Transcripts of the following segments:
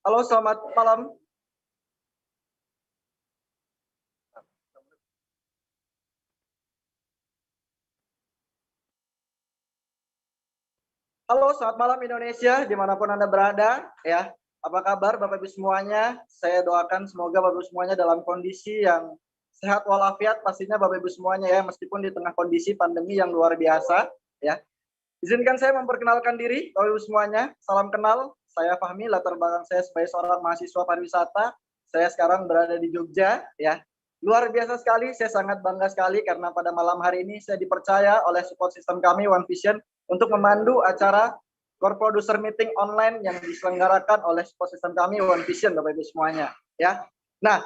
Halo, selamat malam. Halo, selamat malam Indonesia, dimanapun Anda berada. Ya, apa kabar Bapak Ibu semuanya? Saya doakan semoga Bapak Ibu semuanya dalam kondisi yang sehat walafiat, pastinya Bapak Ibu semuanya ya, meskipun di tengah kondisi pandemi yang luar biasa. Ya, izinkan saya memperkenalkan diri Bapak Ibu semuanya. Salam kenal, saya Fahmi, latar belakang saya sebagai seorang mahasiswa pariwisata. Saya sekarang berada di Jogja. Ya, luar biasa sekali, saya sangat bangga sekali karena pada malam hari ini saya dipercaya oleh support system kami One Vision untuk memandu acara core producer meeting online yang diselenggarakan oleh support system kami One Vision, Bapak Ibu semuanya. Ya, nah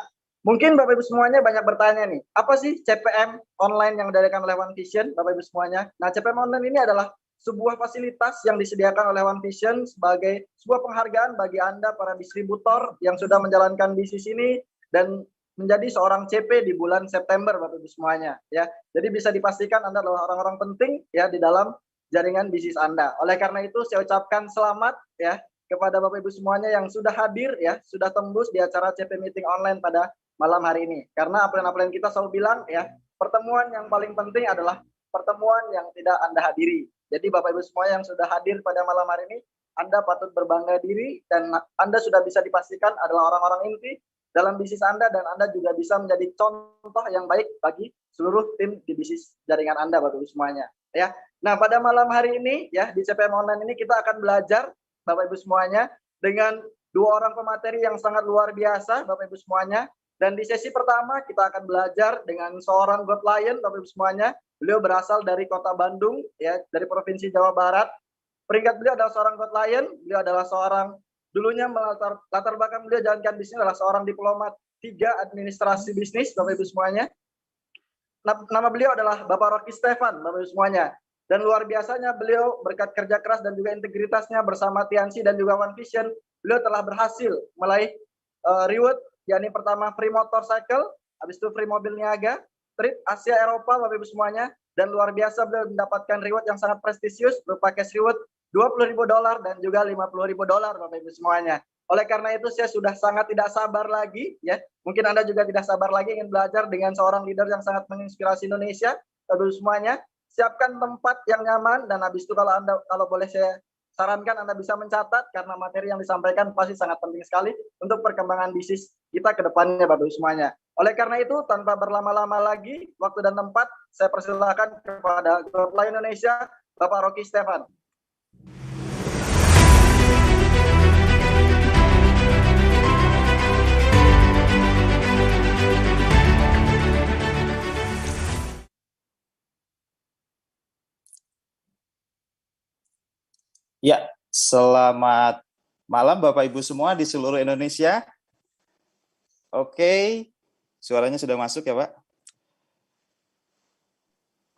mungkin Bapak Ibu semuanya banyak bertanya nih, apa sih CPM online yang diadakan oleh One Vision, Bapak Ibu semuanya? Nah, CPM online ini adalah sebuah fasilitas yang disediakan oleh One Vision sebagai sebuah penghargaan bagi Anda para distributor yang sudah menjalankan bisnis ini dan menjadi seorang CP di bulan September, Bapak Ibu semuanya, ya. Jadi bisa dipastikan Anda adalah orang-orang penting ya di dalam jaringan bisnis Anda. Oleh karena itu saya ucapkan selamat ya kepada Bapak Ibu semuanya yang sudah hadir ya, sudah tembus di acara CP meeting online pada malam hari ini. Karena apa yang kita selalu bilang ya, pertemuan yang paling penting adalah pertemuan yang tidak Anda hadiri. Jadi Bapak Ibu semua yang sudah hadir pada malam hari ini, Anda patut berbangga diri dan Anda sudah bisa dipastikan adalah orang-orang inti dalam bisnis Anda dan Anda juga bisa menjadi contoh yang baik bagi seluruh tim di bisnis jaringan Anda, Bapak Ibu semuanya. Ya. Nah, pada malam hari ini ya di CPM Online ini kita akan belajar Bapak Ibu semuanya dengan dua orang pemateri yang sangat luar biasa, Bapak Ibu semuanya. Dan di sesi pertama kita akan belajar dengan seorang God Lion, Bapak Ibu semuanya. Beliau berasal dari kota Bandung, ya, dari provinsi Jawa Barat. Peringkat beliau adalah seorang God Lion. Beliau adalah seorang dulunya latar belakang beliau jalankan bisnis adalah seorang diplomat 3 administrasi bisnis, Bapak Ibu semuanya. Nama beliau adalah Bapak Rocky Stefan, Bapak Ibu semuanya. Dan luar biasanya beliau berkat kerja keras dan juga integritasnya bersama Tiansi dan juga One Vision, beliau telah berhasil meraih reward, yakni pertama free motorcycle, habis itu free mobil niaga, trip Asia Eropa Bapak Ibu semuanya, dan luar biasa beliau mendapatkan reward yang sangat prestisius berupa cash reward $20.000 dan juga $50.000 Bapak Ibu semuanya. Oleh karena itu saya sudah sangat tidak sabar lagi ya. Mungkin Anda juga tidak sabar lagi ingin belajar dengan seorang leader yang sangat menginspirasi Indonesia. Bapak Ibu semuanya, siapkan tempat yang nyaman dan habis itu kalau boleh saya sarankan Anda bisa mencatat karena materi yang disampaikan pasti sangat penting sekali untuk perkembangan bisnis kita ke depannya Bapak Ibu semuanya. Oleh karena itu tanpa berlama-lama lagi waktu dan tempat saya persilakan kepada Global Indonesia Bapak Rocky Stefan. Ya, selamat malam Bapak Ibu semua di seluruh Indonesia. Oke, suaranya sudah masuk ya Pak?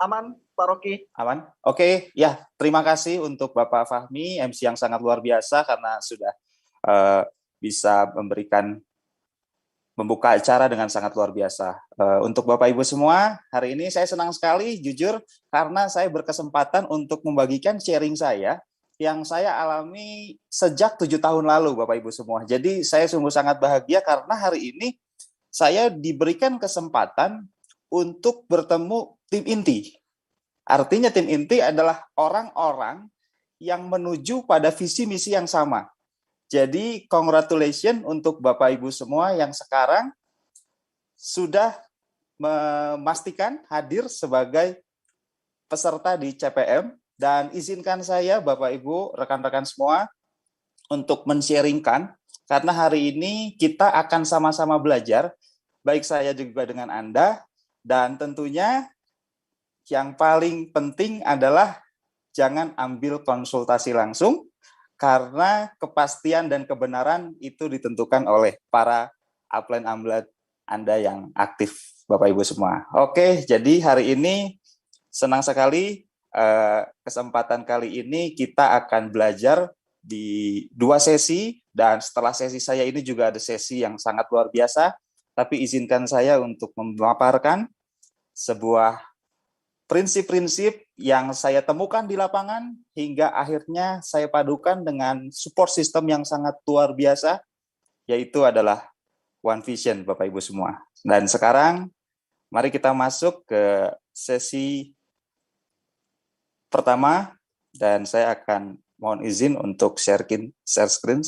Aman, Pak Rocky. Aman? Oke, ya terima kasih untuk Bapak Fahmi, MC yang sangat luar biasa karena sudah bisa membuka acara dengan sangat luar biasa. Untuk Bapak Ibu semua, hari ini saya senang sekali, jujur, karena saya berkesempatan untuk membagikan sharing saya yang saya alami sejak 7 tahun lalu, Bapak Ibu semua. Jadi saya sungguh sangat bahagia karena hari ini saya diberikan kesempatan untuk bertemu tim inti. Artinya tim inti adalah orang-orang yang menuju pada visi misi yang sama. Jadi congratulations untuk Bapak Ibu semua yang sekarang sudah memastikan hadir sebagai peserta di CPM. Dan izinkan saya, Bapak Ibu, rekan-rekan semua, untuk men-sharingkan, karena hari ini kita akan sama-sama belajar, baik saya juga dengan Anda, dan tentunya yang paling penting adalah jangan ambil konsultasi langsung, karena kepastian dan kebenaran itu ditentukan oleh para upline Anda yang aktif, Bapak Ibu semua. Oke, jadi hari ini senang sekali. Kesempatan kali ini kita akan belajar di 2 sesi dan setelah sesi saya ini juga ada sesi yang sangat luar biasa, tapi izinkan saya untuk memaparkan sebuah prinsip-prinsip yang saya temukan di lapangan hingga akhirnya saya padukan dengan support system yang sangat luar biasa yaitu adalah One Vision, Bapak Ibu semua. Dan sekarang mari kita masuk ke sesi pertama, dan saya akan mohon izin untuk share screen.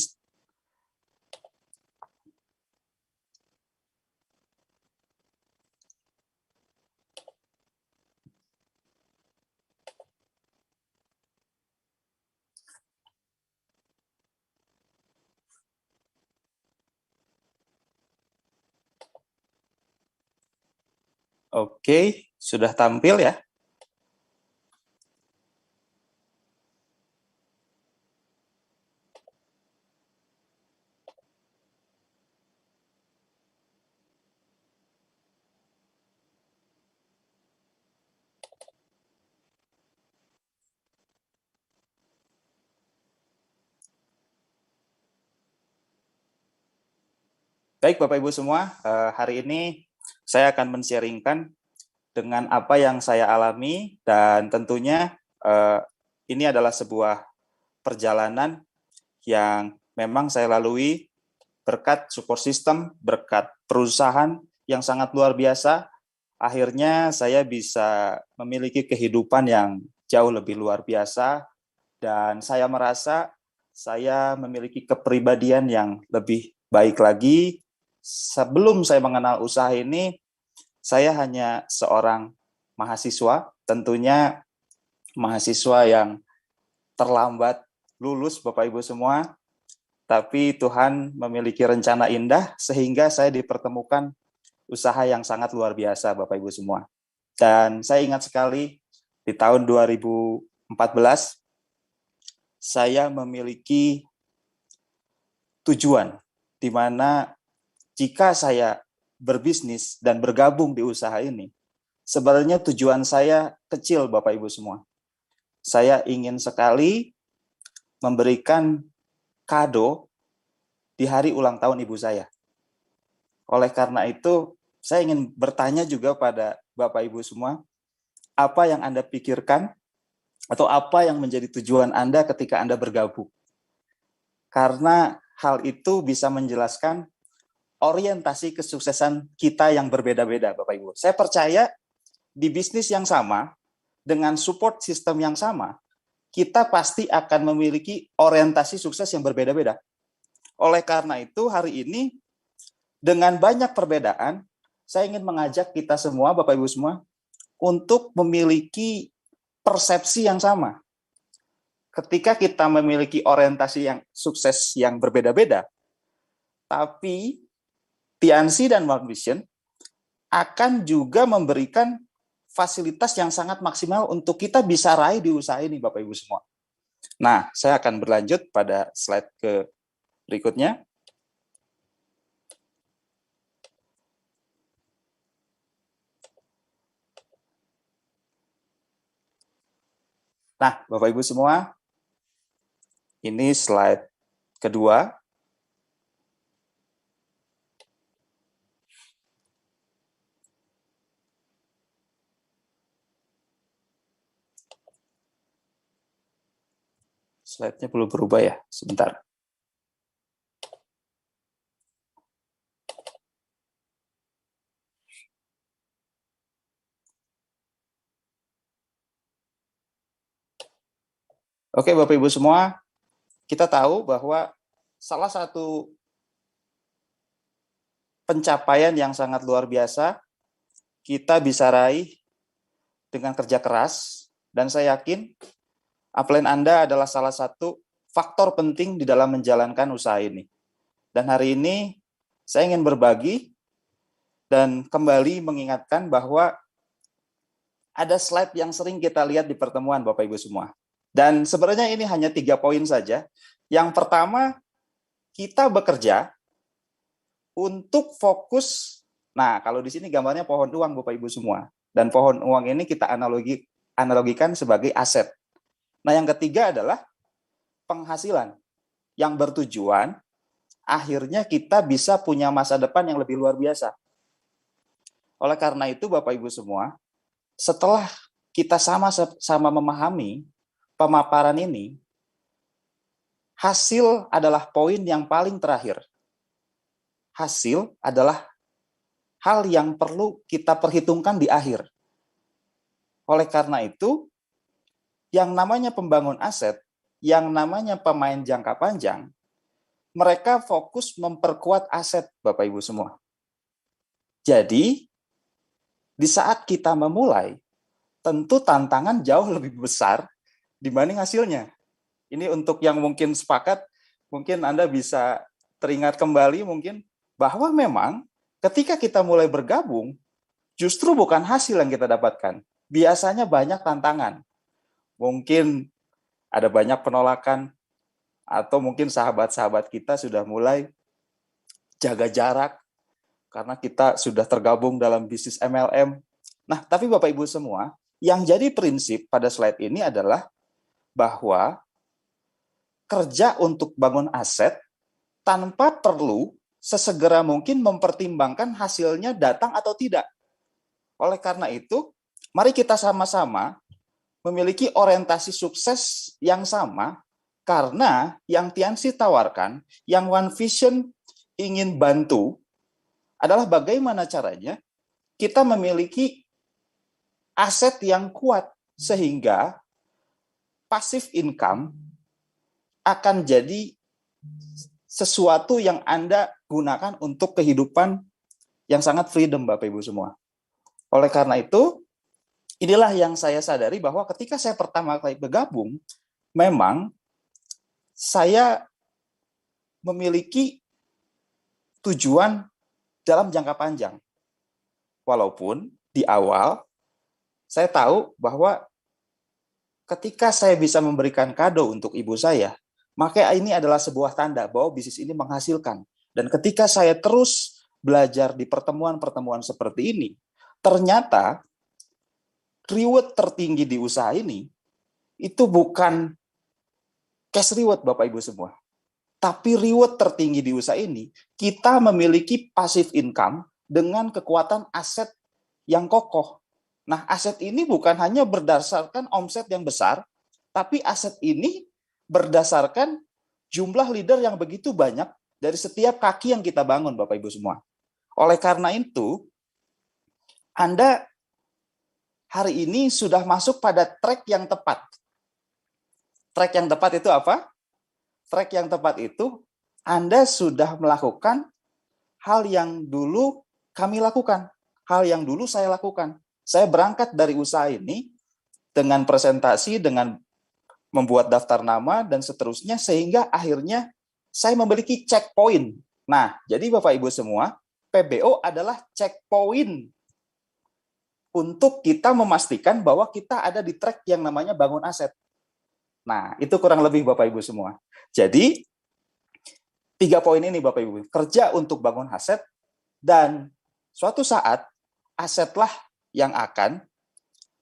Oke, sudah tampil ya? Baik Bapak Ibu semua, hari ini saya akan men-sharingkan dengan apa yang saya alami, dan tentunya ini adalah sebuah perjalanan yang memang saya lalui berkat support system, berkat perusahaan yang sangat luar biasa. Akhirnya saya bisa memiliki kehidupan yang jauh lebih luar biasa, dan saya merasa saya memiliki kepribadian yang lebih baik lagi. Sebelum saya mengenal usaha ini, saya hanya seorang mahasiswa, tentunya mahasiswa yang terlambat lulus Bapak Ibu semua, tapi Tuhan memiliki rencana indah sehingga saya dipertemukan usaha yang sangat luar biasa Bapak Ibu semua. Dan saya ingat sekali di tahun 2014 saya memiliki tujuan di mana jika saya berbisnis dan bergabung di usaha ini, sebenarnya tujuan saya kecil Bapak Ibu semua. Saya ingin sekali memberikan kado di hari ulang tahun ibu saya. Oleh karena itu, saya ingin bertanya juga pada Bapak Ibu semua, apa yang Anda pikirkan atau apa yang menjadi tujuan Anda ketika Anda bergabung? Karena hal itu bisa menjelaskan orientasi kesuksesan kita yang berbeda-beda, Bapak Ibu. Saya percaya di bisnis yang sama, dengan support sistem yang sama, kita pasti akan memiliki orientasi sukses yang berbeda-beda. Oleh karena itu, hari ini, dengan banyak perbedaan, saya ingin mengajak kita semua, Bapak Ibu semua, untuk memiliki persepsi yang sama. Ketika kita memiliki orientasi yang sukses yang berbeda-beda, tapi TNC dan One Vision akan juga memberikan fasilitas yang sangat maksimal untuk kita bisa raih di usaha ini, Bapak Ibu semua. Nah, saya akan berlanjut pada slide ke berikutnya. Nah, Bapak Ibu semua, ini slide kedua. Slide-nya belum berubah ya, sebentar. Oke, Bapak Ibu semua, kita tahu bahwa salah satu pencapaian yang sangat luar biasa kita bisa raih dengan kerja keras, dan saya yakin upline Anda adalah salah satu faktor penting di dalam menjalankan usaha ini. Dan hari ini saya ingin berbagi dan kembali mengingatkan bahwa ada slide yang sering kita lihat di pertemuan Bapak Ibu semua. Dan sebenarnya ini hanya 3 poin saja. Yang pertama, kita bekerja untuk fokus. Nah, kalau di sini gambarnya pohon uang Bapak Ibu semua. Dan pohon uang ini kita analogikan sebagai aset. Nah, yang ketiga adalah penghasilan yang bertujuan akhirnya kita bisa punya masa depan yang lebih luar biasa. Oleh karena itu, Bapak Ibu semua, setelah kita sama-sama memahami pemaparan ini, hasil adalah poin yang paling terakhir. hasil adalah hal yang perlu kita perhitungkan di akhir. Oleh karena itu, yang namanya pembangun aset, yang namanya pemain jangka panjang, mereka fokus memperkuat aset, Bapak Ibu semua. Jadi, di saat kita memulai, tentu tantangan jauh lebih besar dibanding hasilnya. Ini untuk yang mungkin sepakat, mungkin Anda bisa teringat kembali mungkin bahwa memang ketika kita mulai bergabung, justru bukan hasil yang kita dapatkan. Biasanya banyak tantangan. Mungkin ada banyak penolakan, atau mungkin sahabat-sahabat kita sudah mulai jaga jarak karena kita sudah tergabung dalam bisnis MLM. Nah, tapi Bapak Ibu semua, yang jadi prinsip pada slide ini adalah bahwa kerja untuk bangun aset tanpa perlu sesegera mungkin mempertimbangkan hasilnya datang atau tidak. Oleh karena itu, mari kita sama-sama memiliki orientasi sukses yang sama, karena yang Tianxi tawarkan, yang One Vision ingin bantu, adalah bagaimana caranya kita memiliki aset yang kuat, sehingga passive income akan jadi sesuatu yang Anda gunakan untuk kehidupan yang sangat freedom, Bapak Ibu semua. Oleh karena itu, inilah yang saya sadari bahwa ketika saya pertama kali bergabung, memang saya memiliki tujuan dalam jangka panjang. Walaupun di awal saya tahu bahwa ketika saya bisa memberikan kado untuk ibu saya, maka ini adalah sebuah tanda bahwa bisnis ini menghasilkan. Dan ketika saya terus belajar di pertemuan-pertemuan seperti ini, ternyata reward tertinggi di usaha ini itu bukan cash reward, Bapak Ibu semua. Tapi reward tertinggi di usaha ini, kita memiliki passive income dengan kekuatan aset yang kokoh. Nah, aset ini bukan hanya berdasarkan omset yang besar, tapi aset ini berdasarkan jumlah leader yang begitu banyak dari setiap kaki yang kita bangun, Bapak Ibu semua. Oleh karena itu, Anda hari ini sudah masuk pada track yang tepat. Track yang tepat itu apa? Track yang tepat itu Anda sudah melakukan hal yang dulu kami lakukan, hal yang dulu saya lakukan. Saya berangkat dari usaha ini dengan presentasi, dengan membuat daftar nama, dan seterusnya, sehingga akhirnya saya memiliki checkpoint. Nah, jadi Bapak Ibu semua, PBO adalah checkpoint untuk kita memastikan bahwa kita ada di track yang namanya bangun aset. Nah, itu kurang lebih Bapak Ibu semua. Jadi, 3 poin ini Bapak Ibu, kerja untuk bangun aset, dan suatu saat asetlah yang akan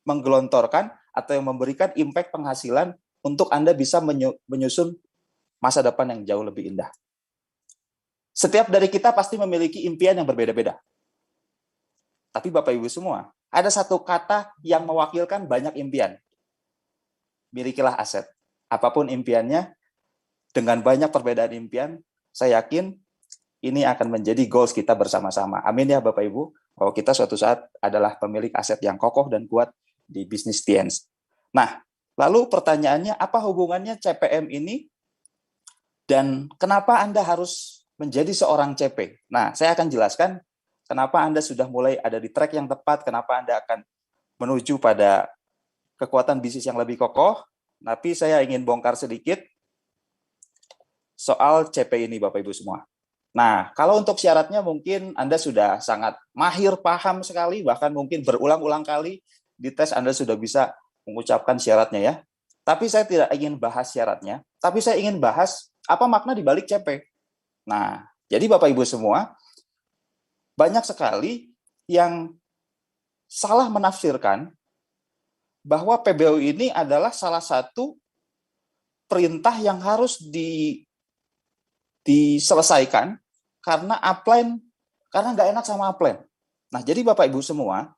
menggelontorkan atau yang memberikan impact penghasilan untuk Anda bisa menyusun masa depan yang jauh lebih indah. Setiap dari kita pasti memiliki impian yang berbeda-beda. Tapi Bapak Ibu semua, ada satu kata yang mewakilkan banyak impian. Milikilah aset. Apapun impiannya, dengan banyak perbedaan impian, saya yakin ini akan menjadi goals kita bersama-sama. Amin ya Bapak Ibu, bahwa kita suatu saat adalah pemilik aset yang kokoh dan kuat di bisnis Tianxi. Nah, lalu pertanyaannya, apa hubungannya CPM ini dan kenapa Anda harus menjadi seorang CP? Nah, saya akan jelaskan kenapa Anda sudah mulai ada di track yang tepat, kenapa Anda akan menuju pada kekuatan bisnis yang lebih kokoh. Tapi saya ingin bongkar sedikit soal CP ini Bapak Ibu semua. Nah, kalau untuk syaratnya mungkin Anda sudah sangat mahir, paham sekali, bahkan mungkin berulang-ulang kali di tes Anda sudah bisa mengucapkan syaratnya ya. Tapi saya tidak ingin bahas syaratnya, tapi saya ingin bahas apa makna di balik CP. Nah, jadi Bapak Ibu semua, banyak sekali yang salah menafsirkan bahwa PBO ini adalah salah satu perintah yang harus diselesaikan karena upline, karena nggak enak sama upline. Nah, jadi Bapak Ibu semua,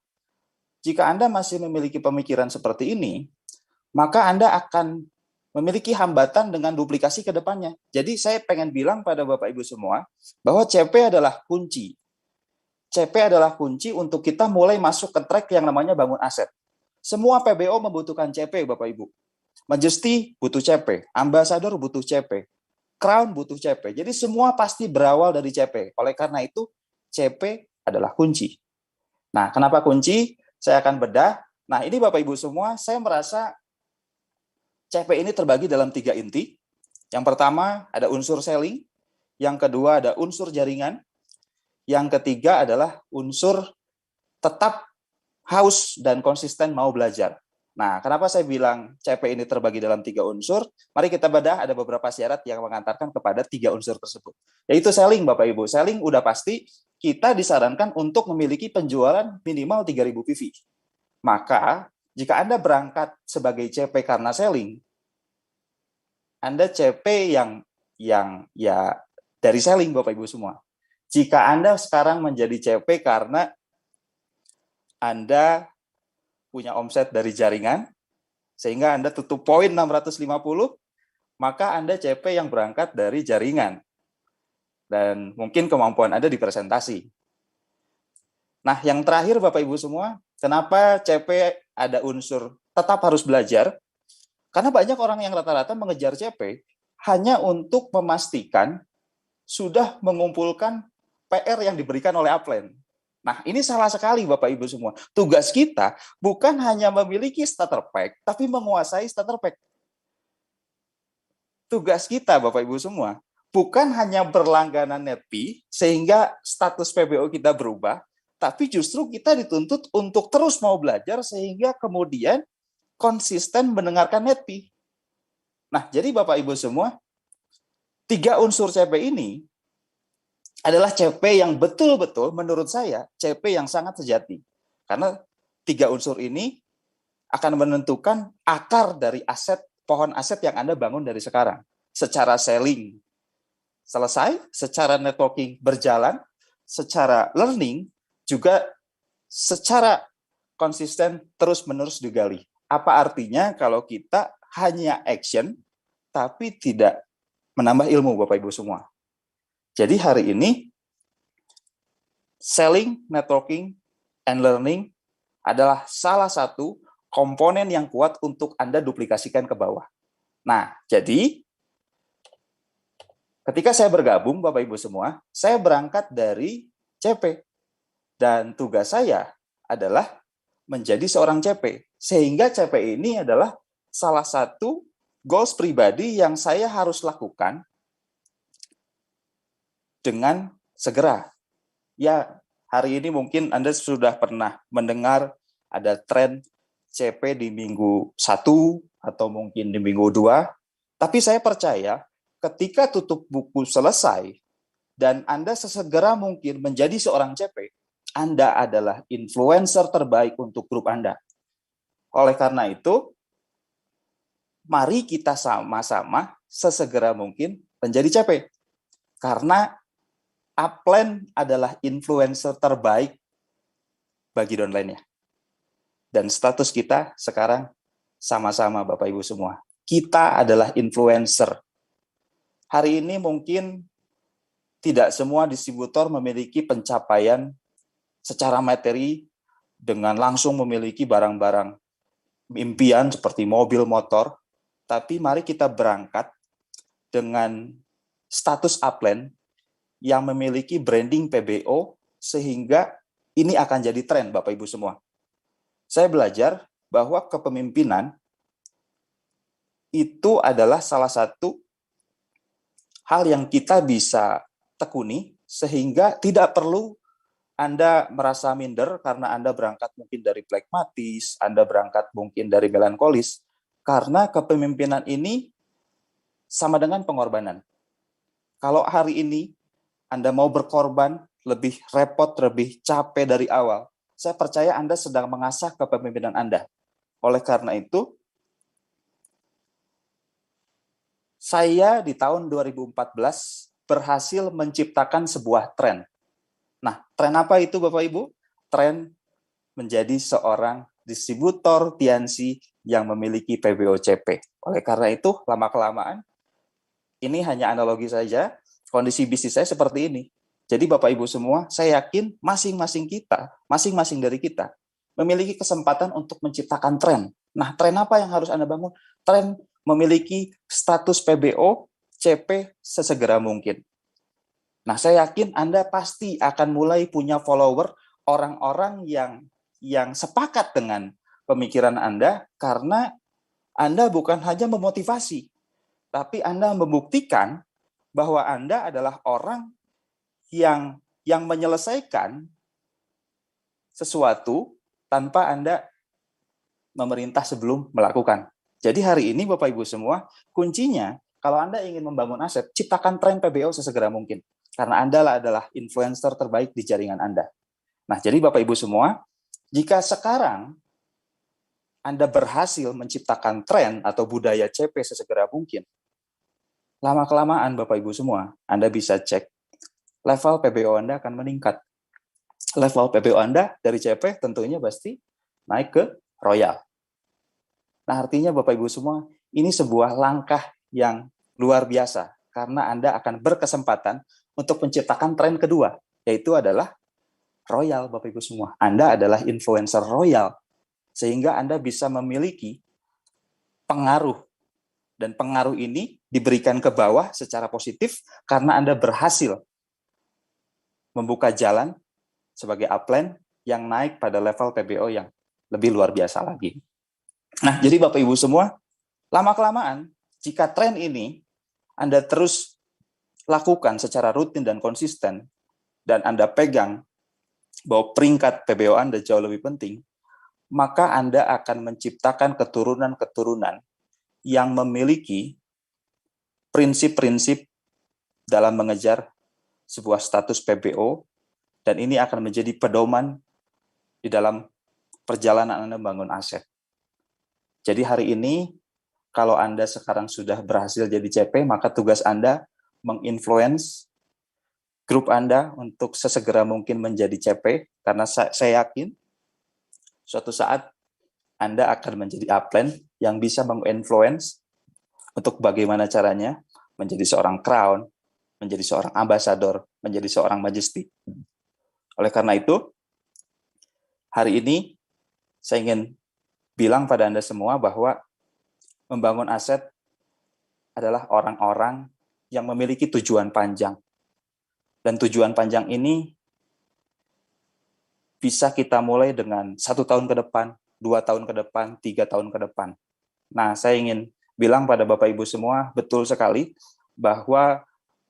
jika Anda masih memiliki pemikiran seperti ini, maka Anda akan memiliki hambatan dengan duplikasi ke depannya. Jadi saya pengen bilang pada Bapak Ibu semua bahwa CP adalah kunci. CP adalah kunci untuk kita mulai masuk ke track yang namanya bangun aset. Semua PBO membutuhkan CP, Bapak Ibu. Majesty butuh CP, Ambassador butuh CP, Crown butuh CP. Jadi semua pasti berawal dari CP. Oleh karena itu, CP adalah kunci. Nah, kenapa kunci? Saya akan bedah. Nah, ini Bapak Ibu semua, saya merasa CP ini terbagi dalam 3 inti. Yang pertama ada unsur selling, yang kedua ada unsur jaringan, yang ketiga adalah unsur tetap haus dan konsisten mau belajar. Nah, kenapa saya bilang CP ini terbagi dalam 3 unsur? Mari kita bedah, ada beberapa syarat yang mengantarkan kepada 3 unsur tersebut. Yaitu selling, Bapak Ibu. Selling udah pasti kita disarankan untuk memiliki penjualan minimal 3.000 PV. Maka, jika Anda berangkat sebagai CP karena selling, Anda CP yang ya dari selling, Bapak Ibu semua. Jika Anda sekarang menjadi CP karena Anda punya omset dari jaringan, sehingga Anda tutup poin 650, maka Anda CP yang berangkat dari jaringan. Dan mungkin kemampuan Anda di presentasi. Nah, yang terakhir Bapak Ibu semua, kenapa CP ada unsur tetap harus belajar? Karena banyak orang yang rata-rata mengejar CP hanya untuk memastikan sudah mengumpulkan PR yang diberikan oleh upline. Nah, ini salah sekali Bapak Ibu semua. Tugas kita bukan hanya memiliki starter pack, tapi menguasai starter pack. Tugas kita Bapak Ibu semua bukan hanya berlangganan Netpi sehingga status PBO kita berubah, tapi justru kita dituntut untuk terus mau belajar sehingga kemudian konsisten mendengarkan Netpi. Nah, jadi Bapak Ibu semua, 3 unsur CP ini adalah CP yang betul-betul menurut saya CP yang sangat sejati. Karena 3 unsur ini akan menentukan akar dari aset, pohon aset yang Anda bangun dari sekarang. Secara selling selesai, secara networking berjalan, secara learning juga secara konsisten terus-menerus digali. Apa artinya kalau kita hanya action tapi tidak menambah ilmu Bapak Ibu semua? Jadi hari ini selling, networking, and learning adalah salah satu komponen yang kuat untuk Anda duplikasikan ke bawah. Nah, jadi ketika saya bergabung, Bapak Ibu semua, saya berangkat dari CP. Dan tugas saya adalah menjadi seorang CP. Sehingga CP ini adalah salah satu goals pribadi yang saya harus lakukan dengan segera. Ya, hari ini mungkin Anda sudah pernah mendengar ada tren CP di minggu 1 atau mungkin di minggu 2, tapi saya percaya ketika tutup buku selesai dan Anda sesegera mungkin menjadi seorang CP, Anda adalah influencer terbaik untuk grup Anda. Oleh karena itu, mari kita sama-sama sesegera mungkin menjadi CP. Karena upline adalah influencer terbaik bagi downline-nya. Dan status kita sekarang sama-sama Bapak Ibu semua. Kita adalah influencer. Hari ini mungkin tidak semua distributor memiliki pencapaian secara materi dengan langsung memiliki barang-barang impian seperti mobil, motor. Tapi mari kita berangkat dengan status upline yang memiliki branding PBO sehingga ini akan jadi tren Bapak Ibu semua. Saya belajar bahwa kepemimpinan itu adalah salah satu hal yang kita bisa tekuni sehingga tidak perlu Anda merasa minder karena Anda berangkat mungkin dari plekmatis, Anda berangkat mungkin dari melankolis, karena kepemimpinan ini sama dengan pengorbanan. Kalau hari ini Anda mau berkorban, lebih repot, lebih capek dari awal, saya percaya Anda sedang mengasah kepemimpinan Anda. Oleh karena itu, saya di tahun 2014 berhasil menciptakan sebuah tren. Nah, tren apa itu Bapak Ibu? Tren menjadi seorang distributor TNC yang memiliki PBOCP. Oleh karena itu, lama-kelamaan, ini hanya analogi saja, kondisi bisnis saya seperti ini. Jadi Bapak Ibu semua, saya yakin masing-masing dari kita, memiliki kesempatan untuk menciptakan tren. Nah, tren apa yang harus Anda bangun? Tren memiliki status PBO, CP sesegera mungkin. Nah, saya yakin Anda pasti akan mulai punya follower orang-orang yang sepakat dengan pemikiran Anda karena Anda bukan hanya memotivasi, tapi Anda membuktikan bahwa Anda adalah orang yang menyelesaikan sesuatu tanpa Anda memerintah sebelum melakukan. Jadi hari ini Bapak Ibu semua, kuncinya kalau Anda ingin membangun aset, ciptakan tren PBO sesegera mungkin. Karena Anda adalah influencer terbaik di jaringan Anda. Nah, jadi Bapak Ibu semua, jika sekarang Anda berhasil menciptakan tren atau budaya CP sesegera mungkin, lama-kelamaan Bapak Ibu semua, Anda bisa cek level PBO Anda akan meningkat. Level PBO Anda dari CP tentunya pasti naik ke Royal. Nah, artinya Bapak Ibu semua, ini sebuah langkah yang luar biasa karena Anda akan berkesempatan untuk menciptakan tren kedua, yaitu adalah Royal, Bapak Ibu semua. Anda adalah influencer Royal, sehingga Anda bisa memiliki pengaruh, dan pengaruh ini diberikan ke bawah secara positif karena Anda berhasil membuka jalan sebagai upline yang naik pada level PBO yang lebih luar biasa lagi. Nah, jadi Bapak Ibu semua, lama-kelamaan, jika tren ini Anda terus lakukan secara rutin dan konsisten, dan Anda pegang bahwa peringkat PBO Anda jauh lebih penting, maka Anda akan menciptakan keturunan-keturunan yang memiliki prinsip-prinsip dalam mengejar sebuah status PBO, dan ini akan menjadi pedoman di dalam perjalanan Anda membangun aset. Jadi hari ini, kalau Anda sekarang sudah berhasil jadi CP, maka tugas Anda menginfluence grup Anda untuk sesegera mungkin menjadi CP, karena saya yakin suatu saat Anda akan menjadi upline yang bisa menginfluence untuk bagaimana caranya menjadi seorang crown, menjadi seorang ambassador, menjadi seorang majesty. Oleh karena itu, hari ini saya ingin bilang pada Anda semua bahwa membangun aset adalah orang-orang yang memiliki tujuan panjang. Dan tujuan panjang ini bisa kita mulai dengan 1 tahun ke depan, 2 tahun ke depan, 3 tahun ke depan. Nah, saya ingin bilang pada Bapak Ibu semua, betul sekali bahwa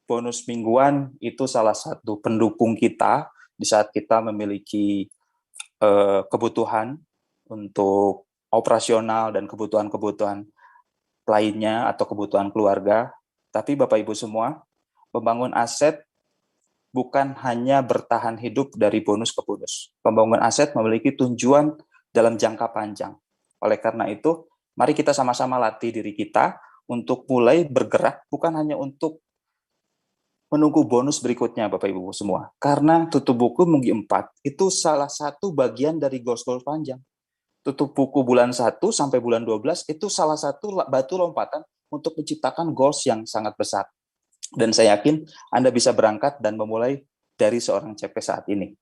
bonus mingguan itu salah satu pendukung kita di saat kita memiliki kebutuhan untuk operasional dan kebutuhan-kebutuhan lainnya atau kebutuhan keluarga. Tapi Bapak Ibu semua, membangun aset bukan hanya bertahan hidup dari bonus ke bonus. Pembangunan aset memiliki tujuan dalam jangka panjang. Oleh karena itu, mari kita sama-sama latih diri kita untuk mulai bergerak, bukan hanya untuk menunggu bonus berikutnya, Bapak Ibu semua. Karena tutup buku minggu 4 itu salah satu bagian dari goals-goals panjang. Tutup buku bulan 1 sampai bulan 12 itu salah satu batu lompatan untuk menciptakan goals yang sangat besar. Dan saya yakin Anda bisa berangkat dan memulai dari seorang CP saat ini.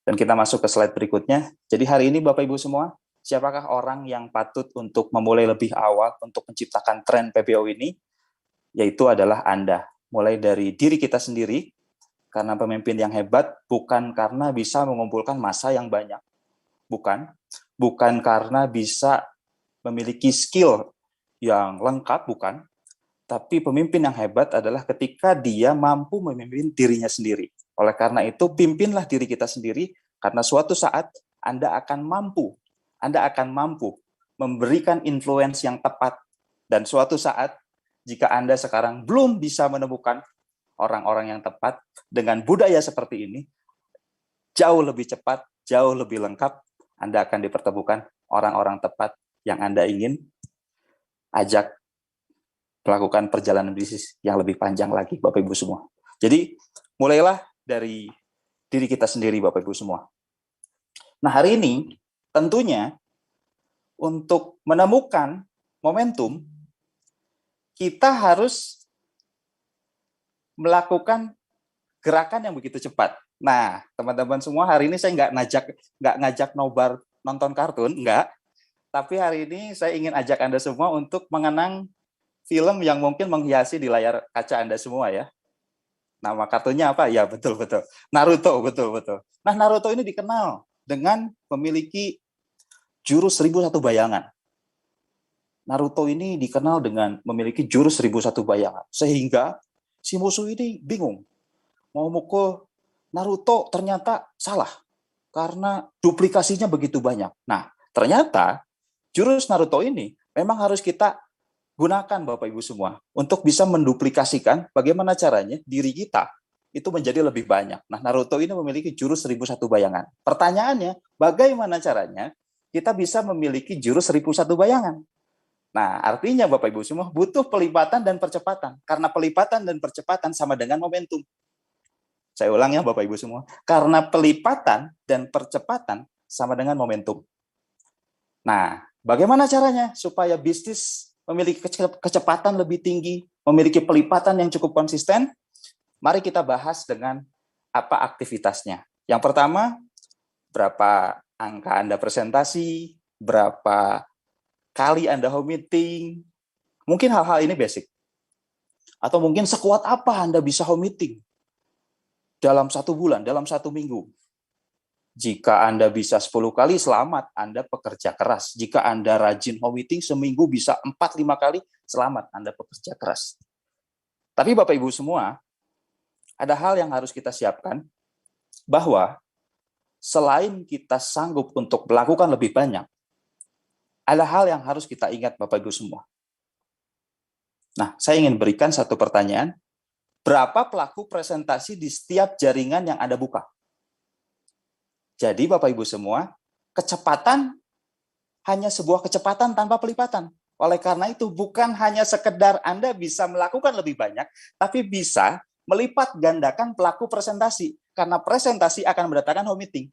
Dan kita masuk ke slide berikutnya. Jadi hari ini Bapak Ibu semua, siapakah orang yang patut untuk memulai lebih awal untuk menciptakan tren PBO ini? Yaitu adalah Anda. Mulai dari diri kita sendiri, karena pemimpin yang hebat bukan karena bisa mengumpulkan massa yang banyak. Bukan karena bisa memiliki skill yang lengkap, bukan. Tapi pemimpin yang hebat adalah ketika dia mampu memimpin dirinya sendiri. Oleh karena itu, pimpinlah diri kita sendiri, karena suatu saat Anda akan mampu memberikan influence yang tepat. Dan suatu saat, jika Anda sekarang belum bisa menemukan orang-orang yang tepat dengan budaya seperti ini, jauh lebih cepat, jauh lebih lengkap, Anda akan dipertemukan orang-orang tepat yang Anda ingin ajak melakukan perjalanan bisnis yang lebih panjang lagi, Bapak Ibu semua. Jadi, mulailah dari diri kita sendiri, Bapak Ibu semua. Nah, hari ini, tentunya, untuk menemukan momentum, kita harus melakukan gerakan yang begitu cepat. Nah, teman-teman semua, hari ini saya nggak ngajak nobar nonton kartun, enggak. Tapi hari ini saya ingin ajak Anda semua untuk mengenang film yang mungkin menghiasi di layar kaca Anda semua ya. Nama kartunya apa? Ya, betul-betul. Naruto, betul-betul. Nah, Naruto ini dikenal dengan memiliki jurus 1001 bayangan. Naruto ini dikenal dengan memiliki jurus 1001 bayangan. Sehingga si musuh ini bingung. Mau mukul Naruto ternyata salah. Karena duplikasinya begitu banyak. Nah, ternyata jurus Naruto ini memang harus kita gunakan Bapak Ibu semua untuk bisa menduplikasikan bagaimana caranya diri kita itu menjadi lebih banyak. Nah, Naruto ini memiliki jurus 1001 bayangan. Pertanyaannya, bagaimana caranya kita bisa memiliki jurus 1001 bayangan? Nah, artinya Bapak Ibu semua butuh pelipatan dan percepatan. Karena pelipatan dan percepatan sama dengan momentum. Saya ulang ya Bapak Ibu semua. Karena pelipatan dan percepatan sama dengan momentum. Nah, bagaimana caranya supaya bisnis memiliki kecepatan lebih tinggi, memiliki pelipatan yang cukup konsisten? Mari kita bahas dengan apa aktivitasnya. Yang pertama, berapa angka Anda presentasi, berapa kali Anda home meeting, mungkin hal-hal ini basic. Atau mungkin sekuat apa Anda bisa home meeting dalam 1 bulan, dalam 1 minggu. Jika Anda bisa 10 kali, selamat, Anda pekerja keras. Jika Anda rajin home meeting, seminggu bisa 4-5 kali, selamat, Anda pekerja keras. Tapi Bapak Ibu semua, ada hal yang harus kita siapkan, bahwa selain kita sanggup untuk melakukan lebih banyak, ada hal yang harus kita ingat Bapak Ibu semua. Nah, saya ingin berikan satu pertanyaan. Berapa pelaku presentasi di setiap jaringan yang Anda buka? Jadi Bapak Ibu semua, kecepatan hanya sebuah kecepatan tanpa pelipatan. Oleh karena itu, bukan hanya sekedar Anda bisa melakukan lebih banyak, tapi bisa melipat gandakan pelaku presentasi. Karena presentasi akan mendatangkan home meeting.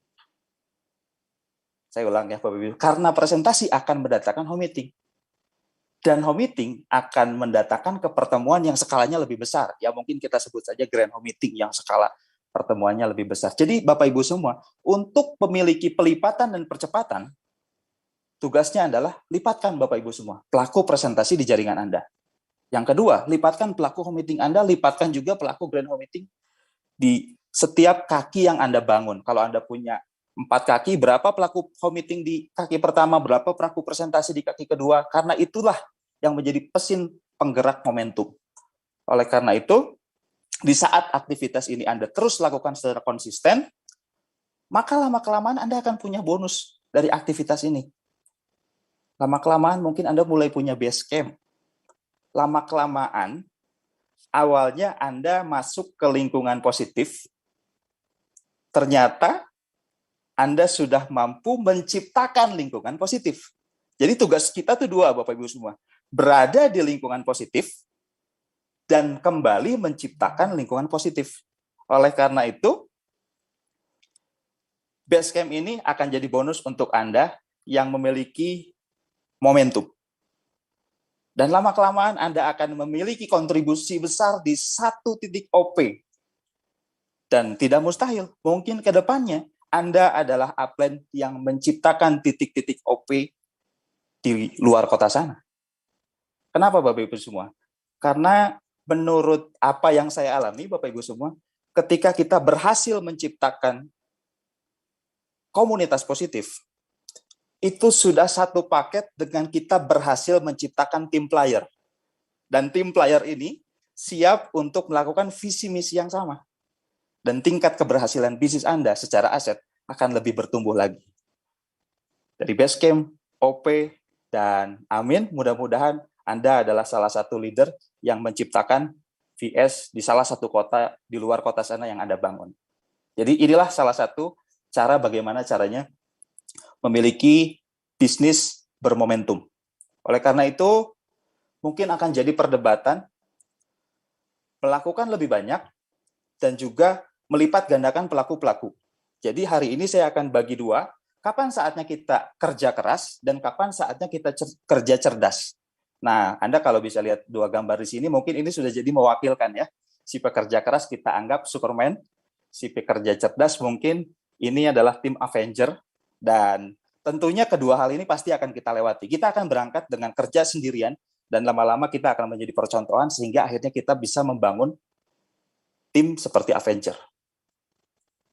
Saya ulang ya Bapak Ibu, karena presentasi akan mendatangkan home meeting. Dan home meeting akan mendatangkan kepertemuan yang skalanya lebih besar. Ya mungkin kita sebut saja grand home meeting yang skala pertemuannya lebih besar. Jadi Bapak Ibu semua, untuk memiliki pelipatan dan percepatan, tugasnya adalah lipatkan Bapak Ibu semua pelaku presentasi di jaringan Anda. Yang kedua, lipatkan pelaku home meeting Anda, lipatkan juga pelaku grand home meeting di setiap kaki yang Anda bangun. Kalau Anda punya 4 kaki, berapa pelaku home meeting di kaki pertama, berapa pelaku presentasi di kaki kedua, karena itulah yang menjadi mesin penggerak momentum. Oleh karena itu, di saat aktivitas ini Anda terus lakukan secara konsisten, maka lama-kelamaan Anda akan punya bonus dari aktivitas ini. Lama-kelamaan mungkin Anda mulai punya base camp. Lama-kelamaan, awalnya Anda masuk ke lingkungan positif, ternyata Anda sudah mampu menciptakan lingkungan positif. Jadi tugas kita tuh 2, Bapak Ibu semua. Berada di lingkungan positif, dan kembali menciptakan lingkungan positif. Oleh karena itu, Basecamp ini akan jadi bonus untuk Anda yang memiliki momentum. Dan lama-kelamaan Anda akan memiliki kontribusi besar di 1 titik OP. Dan tidak mustahil, mungkin ke depannya Anda adalah upline yang menciptakan titik-titik OP di luar kota sana. Kenapa Bapak Ibu semua? Karena menurut apa yang saya alami Bapak Ibu semua, ketika kita berhasil menciptakan komunitas positif, itu sudah satu paket dengan kita berhasil menciptakan tim player. Dan tim player ini siap untuk melakukan visi misi yang sama. Dan tingkat keberhasilan bisnis Anda secara aset akan lebih bertumbuh lagi. Dari Basecamp, OP, dan Amin, mudah-mudahan Anda adalah salah satu leader yang menciptakan VS di salah satu kota di luar kota sana yang Anda bangun. Jadi inilah salah satu cara bagaimana caranya memiliki bisnis bermomentum. Oleh karena itu, mungkin akan jadi perdebatan melakukan lebih banyak dan juga melipat gandakan pelaku-pelaku. Jadi hari ini saya akan bagi 2. kapan saatnya kita kerja keras dan kapan saatnya kita kerja cerdas. Nah, Anda kalau bisa lihat dua gambar di sini, mungkin ini sudah jadi mewakilkan ya. Si pekerja keras kita anggap Superman, si pekerja cerdas mungkin ini adalah tim Avenger, dan tentunya kedua hal ini pasti akan kita lewati. Kita akan berangkat dengan kerja sendirian, dan lama-lama kita akan menjadi percontohan sehingga akhirnya kita bisa membangun tim seperti Avenger.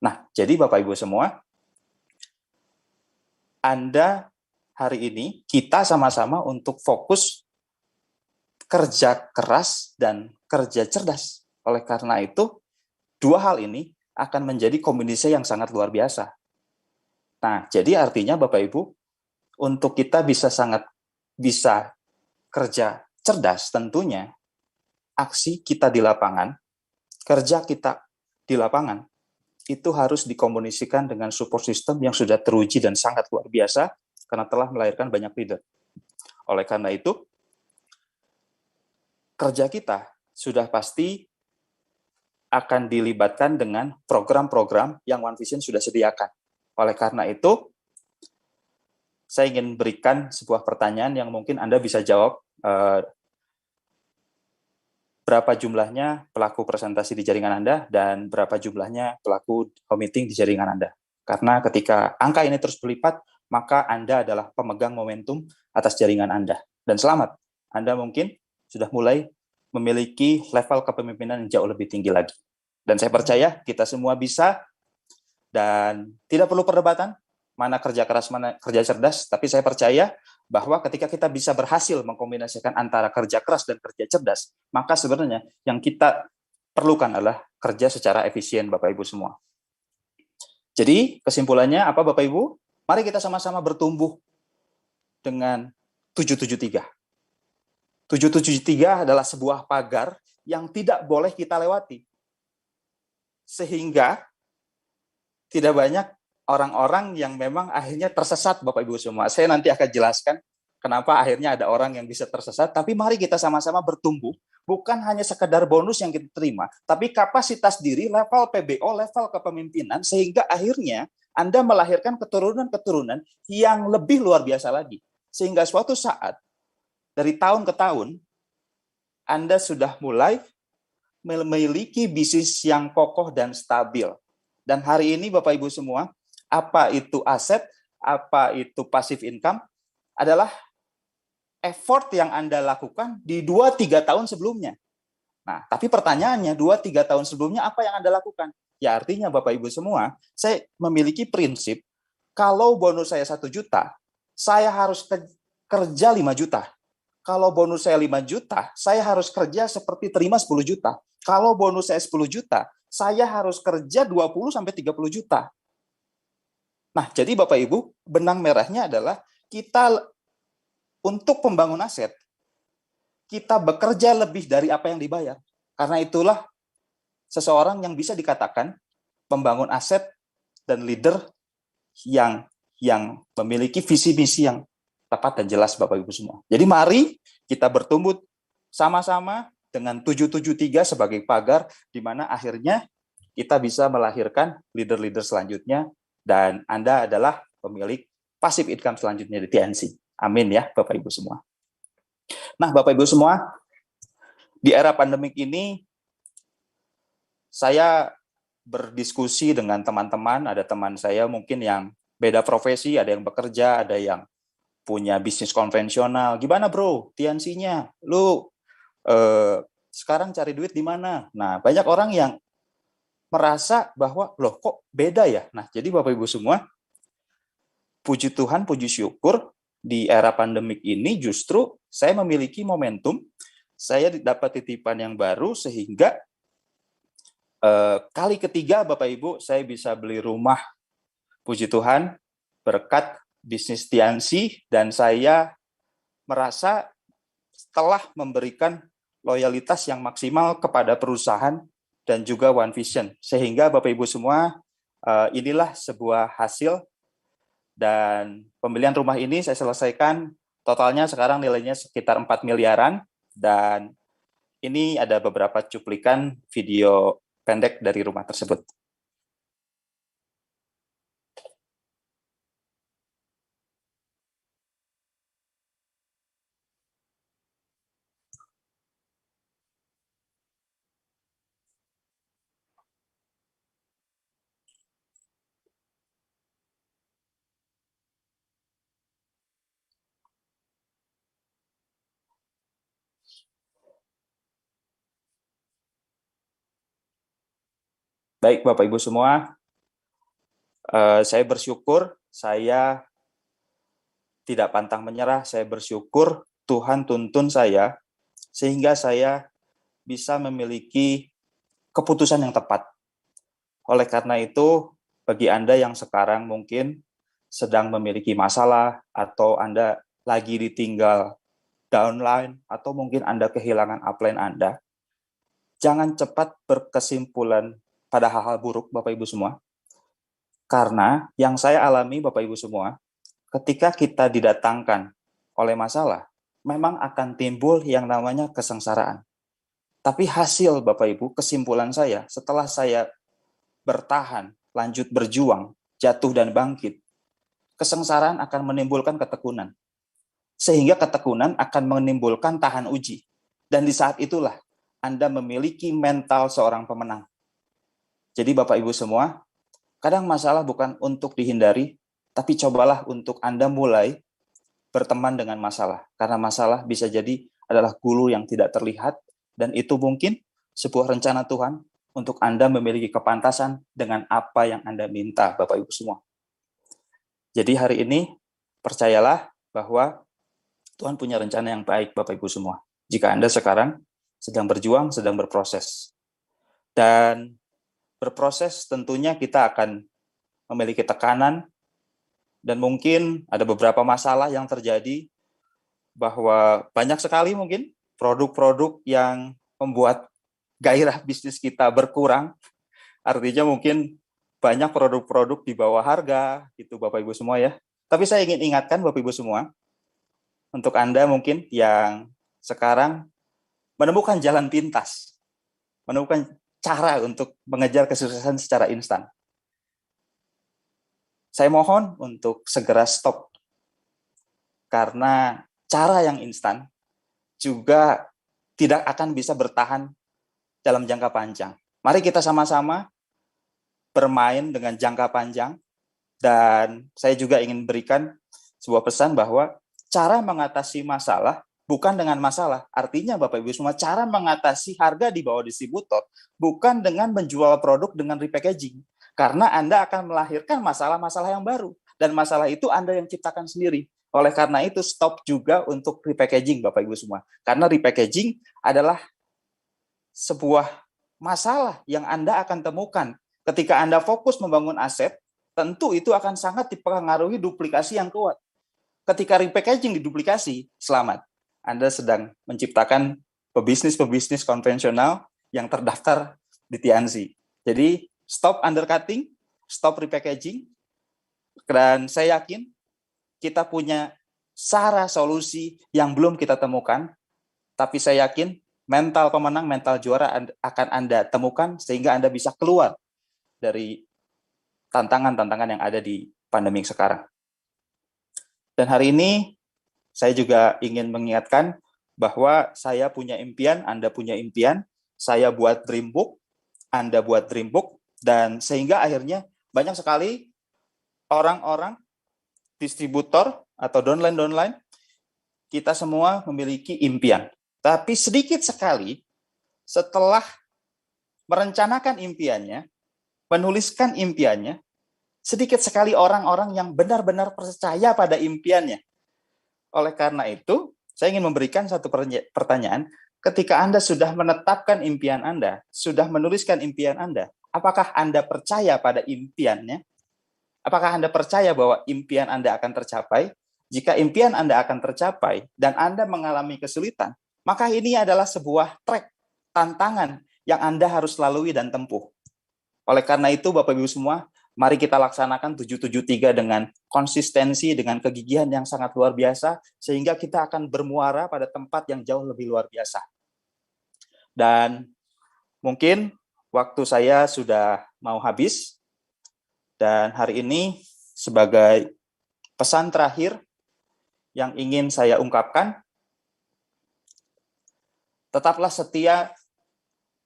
Nah, jadi Bapak Ibu semua, Anda hari ini kita sama-sama untuk fokus kerja keras dan kerja cerdas. Oleh karena itu, dua hal ini akan menjadi kombinasi yang sangat luar biasa. Nah, jadi artinya Bapak Ibu, untuk kita bisa kerja cerdas, tentunya aksi kita di lapangan, kerja kita di lapangan, itu harus dikomunikasikan dengan support system yang sudah teruji dan sangat luar biasa karena telah melahirkan banyak leader. Oleh karena itu, kerja kita sudah pasti akan dilibatkan dengan program-program yang One Vision sudah sediakan. Oleh karena itu, saya ingin berikan sebuah pertanyaan yang mungkin Anda bisa jawab. Berapa jumlahnya pelaku presentasi di jaringan Anda dan berapa jumlahnya pelaku home meeting di jaringan Anda. Karena ketika angka ini terus berlipat, maka Anda adalah pemegang momentum atas jaringan Anda. Dan selamat, Anda mungkin sudah mulai memiliki level kepemimpinan yang jauh lebih tinggi lagi. Dan saya percaya kita semua bisa, dan tidak perlu perdebatan mana kerja keras, mana kerja cerdas, tapi saya percaya bahwa ketika kita bisa berhasil mengkombinasikan antara kerja keras dan kerja cerdas, maka sebenarnya yang kita perlukan adalah kerja secara efisien, Bapak Ibu semua. Jadi kesimpulannya apa Bapak Ibu? Mari kita sama-sama bertumbuh dengan 773. 773 adalah sebuah pagar yang tidak boleh kita lewati. Sehingga tidak banyak orang-orang yang memang akhirnya tersesat, Bapak Ibu semua. Saya nanti akan jelaskan kenapa akhirnya ada orang yang bisa tersesat, tapi mari kita sama-sama bertumbuh, bukan hanya sekedar bonus yang kita terima, tapi kapasitas diri, level PBO, level kepemimpinan, sehingga akhirnya Anda melahirkan keturunan-keturunan yang lebih luar biasa lagi. Sehingga suatu saat, dari tahun ke tahun, Anda sudah mulai memiliki bisnis yang kokoh dan stabil. Dan hari ini Bapak Ibu semua, apa itu aset, apa itu passive income, adalah effort yang Anda lakukan di 2-3 tahun sebelumnya. Nah, tapi pertanyaannya, 2-3 tahun sebelumnya apa yang Anda lakukan? Ya artinya Bapak Ibu semua, saya memiliki prinsip, kalau bonus saya 1 juta, saya harus kerja 5 juta. Kalau bonus saya 5 juta, saya harus kerja seperti terima 10 juta. Kalau bonus saya 10 juta, saya harus kerja 20-30 juta. Nah, jadi Bapak Ibu, benang merahnya adalah kita untuk pembangun aset, kita bekerja lebih dari apa yang dibayar. Karena itulah seseorang yang bisa dikatakan pembangun aset dan leader yang memiliki visi misi yang tepat dan jelas Bapak Ibu semua. Jadi mari kita bertumbuh sama-sama dengan 773 sebagai pagar di mana akhirnya kita bisa melahirkan leader-leader selanjutnya dan Anda adalah pemilik passive income selanjutnya di TNC. Amin ya Bapak Ibu semua. Nah Bapak Ibu semua, di era pandemik ini saya berdiskusi dengan teman-teman, ada teman saya mungkin yang beda profesi, ada yang bekerja, ada yang punya bisnis konvensional. Gimana bro, TNC-nya? Lu sekarang cari duit di mana? Nah, banyak orang yang merasa bahwa, loh kok beda ya? Nah, jadi Bapak Ibu semua, puji Tuhan, puji syukur, di era pandemik ini justru saya memiliki momentum, saya dapat titipan yang baru, sehingga kali ketiga Bapak Ibu, saya bisa beli rumah, puji Tuhan, berkat bisnis TNC, dan saya merasa telah memberikan loyalitas yang maksimal kepada perusahaan dan juga One Vision. Sehingga Bapak Ibu semua, inilah sebuah hasil, dan pembelian rumah ini saya selesaikan, totalnya sekarang nilainya sekitar 4 miliaran, dan ini ada beberapa cuplikan video pendek dari rumah tersebut. Baik Bapak Ibu semua, saya bersyukur, saya tidak pantang menyerah, saya bersyukur Tuhan tuntun saya sehingga saya bisa memiliki keputusan yang tepat. Oleh karena itu, bagi Anda yang sekarang mungkin sedang memiliki masalah atau Anda lagi ditinggal downline atau mungkin Anda kehilangan upline Anda, jangan cepat berkesimpulan pada hal-hal buruk Bapak Ibu semua. Karena yang saya alami Bapak Ibu semua, ketika kita didatangkan oleh masalah, memang akan timbul yang namanya kesengsaraan. Tapi hasil Bapak Ibu, kesimpulan saya, setelah saya bertahan, lanjut berjuang, jatuh dan bangkit, kesengsaraan akan menimbulkan ketekunan. Sehingga ketekunan akan menimbulkan tahan uji. Dan di saat itulah Anda memiliki mental seorang pemenang. Jadi Bapak Ibu semua, kadang masalah bukan untuk dihindari, tapi cobalah untuk Anda mulai berteman dengan masalah. Karena masalah bisa jadi adalah guru yang tidak terlihat, dan itu mungkin sebuah rencana Tuhan untuk Anda memiliki kepantasan dengan apa yang Anda minta, Bapak Ibu semua. Jadi hari ini, percayalah bahwa Tuhan punya rencana yang baik, Bapak Ibu semua. Jika Anda sekarang sedang berjuang, sedang berproses. Dan berproses tentunya kita akan memiliki tekanan, dan mungkin ada beberapa masalah yang terjadi, bahwa banyak sekali mungkin produk-produk yang membuat gairah bisnis kita berkurang. Artinya mungkin banyak produk-produk di bawah harga, gitu Bapak Ibu semua ya. Tapi saya ingin ingatkan Bapak Ibu semua, untuk Anda mungkin yang sekarang menemukan jalan pintas, menemukan cara untuk mengejar kesuksesan secara instan. Saya mohon untuk segera stop. Karena cara yang instan juga tidak akan bisa bertahan dalam jangka panjang. Mari kita sama-sama bermain dengan jangka panjang, dan saya juga ingin berikan sebuah pesan bahwa cara mengatasi masalah bukan dengan masalah. Artinya Bapak Ibu semua, cara mengatasi harga di bawah distributor bukan dengan menjual produk dengan repackaging. Karena Anda akan melahirkan masalah-masalah yang baru. Dan masalah itu Anda yang ciptakan sendiri. Oleh karena itu, stop juga untuk repackaging Bapak Ibu semua. Karena repackaging adalah sebuah masalah yang Anda akan temukan. Ketika Anda fokus membangun aset, tentu itu akan sangat dipengaruhi duplikasi yang kuat. Ketika repackaging diduplikasi, selamat. Anda sedang menciptakan pebisnis-pebisnis konvensional yang terdaftar di TNC. Jadi, stop undercutting, stop repackaging, dan saya yakin kita punya cara solusi yang belum kita temukan, tapi saya yakin mental pemenang, mental juara akan Anda temukan sehingga Anda bisa keluar dari tantangan-tantangan yang ada di pandemi sekarang. Dan hari ini saya juga ingin mengingatkan bahwa saya punya impian, Anda punya impian, saya buat dream book, Anda buat dream book, dan sehingga akhirnya banyak sekali orang-orang, distributor atau downline, kita semua memiliki impian. Tapi sedikit sekali setelah merencanakan impiannya, menuliskan impiannya, sedikit sekali orang-orang yang benar-benar percaya pada impiannya. Oleh karena itu, saya ingin memberikan satu pertanyaan. Ketika Anda sudah menetapkan impian Anda, sudah menuliskan impian Anda, apakah Anda percaya pada impiannya? Apakah Anda percaya bahwa impian Anda akan tercapai? Jika impian Anda akan tercapai dan Anda mengalami kesulitan, maka ini adalah sebuah track, tantangan yang Anda harus lalui dan tempuh. Oleh karena itu, Bapak Ibu semua, mari kita laksanakan 773 dengan konsistensi, dengan kegigihan yang sangat luar biasa, sehingga kita akan bermuara pada tempat yang jauh lebih luar biasa. Dan mungkin waktu saya sudah mau habis, dan hari ini sebagai pesan terakhir yang ingin saya ungkapkan, tetaplah setia